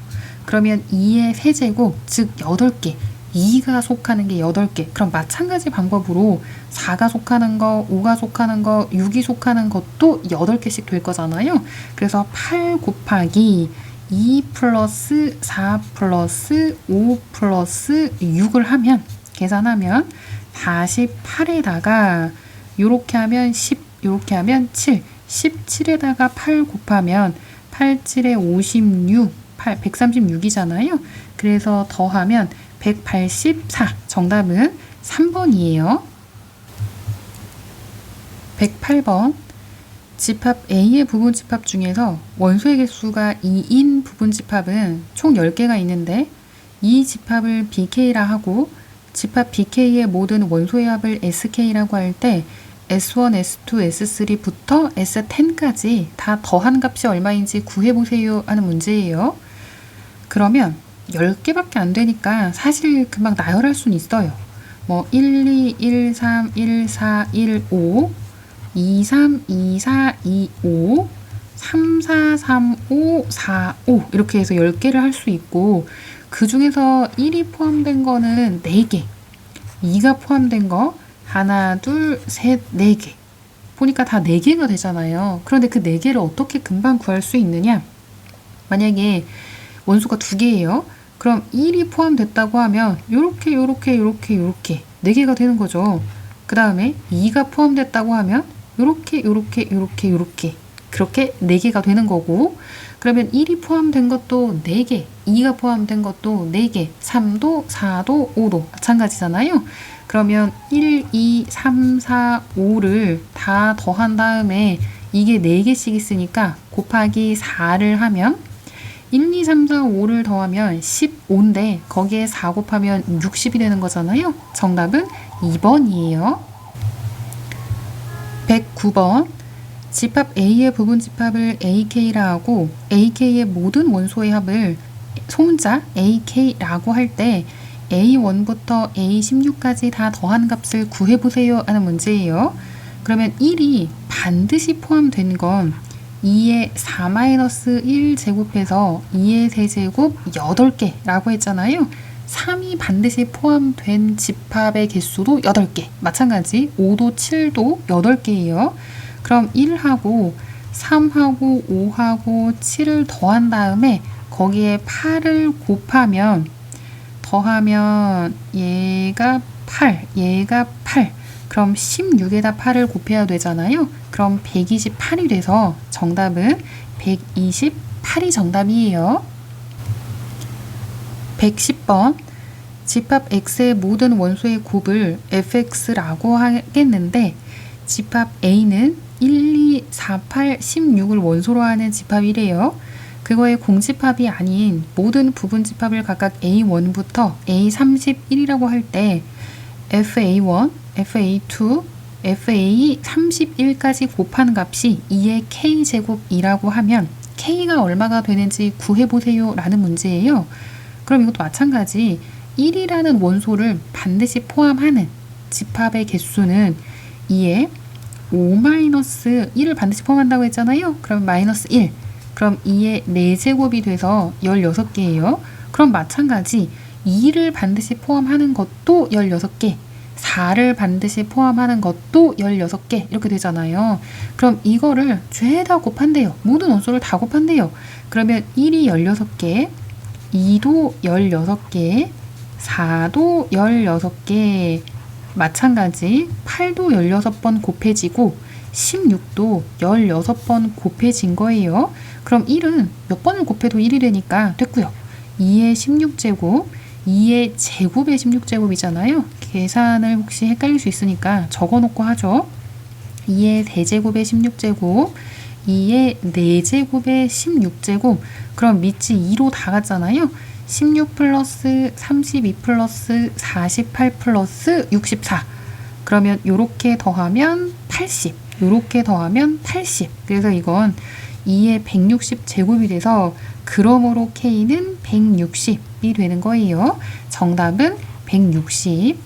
S1: 그러면 2의 세제곱 즉 8개 2가 속하는 게 8개. 그럼 마찬가지 방법으로 4가 속하는 거, 5가 속하는 거, 6이 속하는 것도 8개씩 될 거잖아요. 그래서 8 곱하기 2 플러스 4 플러스 5 플러스 6을 하면 계산하면 48에다가 요렇게 하면 10, 요렇게 하면 7, 17에다가 8 곱하면 8, 7에 56, 136이잖아요. 그래서 더하면 184. 정답은 3번이에요. 108번. 집합 A의 부분집합 중에서 원소의 개수가 2인 부분집합은 총 10개가 있는데 이 집합을 BK라 하고 집합 BK의 모든 원소의 합을 SK라고 할 때 S1, S2, S3부터 S10까지 다 더한 값이 얼마인지 구해보세요 하는 문제예요. 그러면 10개밖에 안 되니까 사실 금방 나열할 수는 있어요. 뭐 1, 2, 1, 3, 1, 4, 1, 5, 2, 3, 2, 4, 2, 5, 3, 4, 3, 5, 4, 5 이렇게 해서 10개를 할 수 있고 그 중에서 1이 포함된 거는 4개, 2가 포함된 거 하나, 둘, 셋, 4개 보니까 다 4개가 되잖아요. 그런데 그 4개를 어떻게 금방 구할 수 있느냐? 만약에 원소가 2개예요. 그럼 1이 포함됐다고 하면 요렇게 4개가 되는 거죠. 그 다음에 2가 포함됐다고 하면 요렇게 그렇게 4개가 되는 거고 그러면 1이 포함된 것도 4개, 2가 포함된 것도 4개, 3도, 4도, 5도 마찬가지잖아요. 그러면 1, 2, 3, 4, 5를 다 더한 다음에 이게 4개씩 있으니까 곱하기 4를 하면 1, 2, 3, 4, 5를 더하면 15인데 거기에 4 곱하면 60이 되는 거잖아요. 정답은 2번이에요. 109번. 집합 A의 부분집합을 AK라 하고 AK의 모든 원소의 합을 소문자 AK라고 할 때 A1부터 A16까지 다 더한 값을 구해보세요 하는 문제예요. 그러면 1이 반드시 포함된 건 2의 4-1 제곱해서 2의 세제곱 8개라고 했잖아요. 3이 반드시 포함된 집합의 개수도 8개. 마찬가지 5도 7도 8개예요. 그럼 1하고 3하고 5하고 7을 더한 다음에 거기에 8을 곱하면 더하면 얘가 8, 얘가 8. 그럼 16에다 8을 곱해야 되잖아요. 그럼 128이 돼서 정답은 128이 정답이에요. 110번. 집합 X의 모든 원소의 곱을 fx라고 하겠는데 집합 A는 1, 2, 4, 8, 16을 원소로 하는 집합이래요. 그거의 공집합이 아닌 모든 부분집합을 각각 A1부터 A31이라고 할 때 FA1, FA2, FA31까지 곱한 값이 2의 K제곱이라고 하면 K가 얼마가 되는지 구해보세요 라는 문제예요. 그럼 이것도 마찬가지 1이라는 원소를 반드시 포함하는 집합의 개수는 2의 5-1을 반드시 포함한다고 했잖아요. 그럼 마이너스 1. 그럼 2의 4제곱이 돼서 16개예요. 그럼 마찬가지 2를 반드시 포함하는 것도 16개, 4를 반드시 포함하는 것도 16개 이렇게 되잖아요. 그럼 이거를 죄다 곱한대요. 모든 원소를 다 곱한대요. 그러면 1이 16개, 2도 16개, 4도 16개, 마찬가지 8도 16번 곱해지고 16도 16번 곱해진 거예요. 그럼 1은 몇 번을 곱해도 1이 되니까 됐고요. 2의 16제곱, 2의 제곱의 16제곱이잖아요. 계산을 혹시 헷갈릴 수 있으니까 적어놓고 하죠. 2의 대제곱의 16제곱, 2의 4제곱에 16제곱. 그럼 밑이 2로 다 갔잖아요. 16 플러스 32 플러스 48 플러스 64. 그러면 요렇게 더하면 80. 요렇게 더하면 80. 그래서 이건 2의 160 제곱이 돼서 그러므로 K는 160이 되는 거예요. 정답은 160.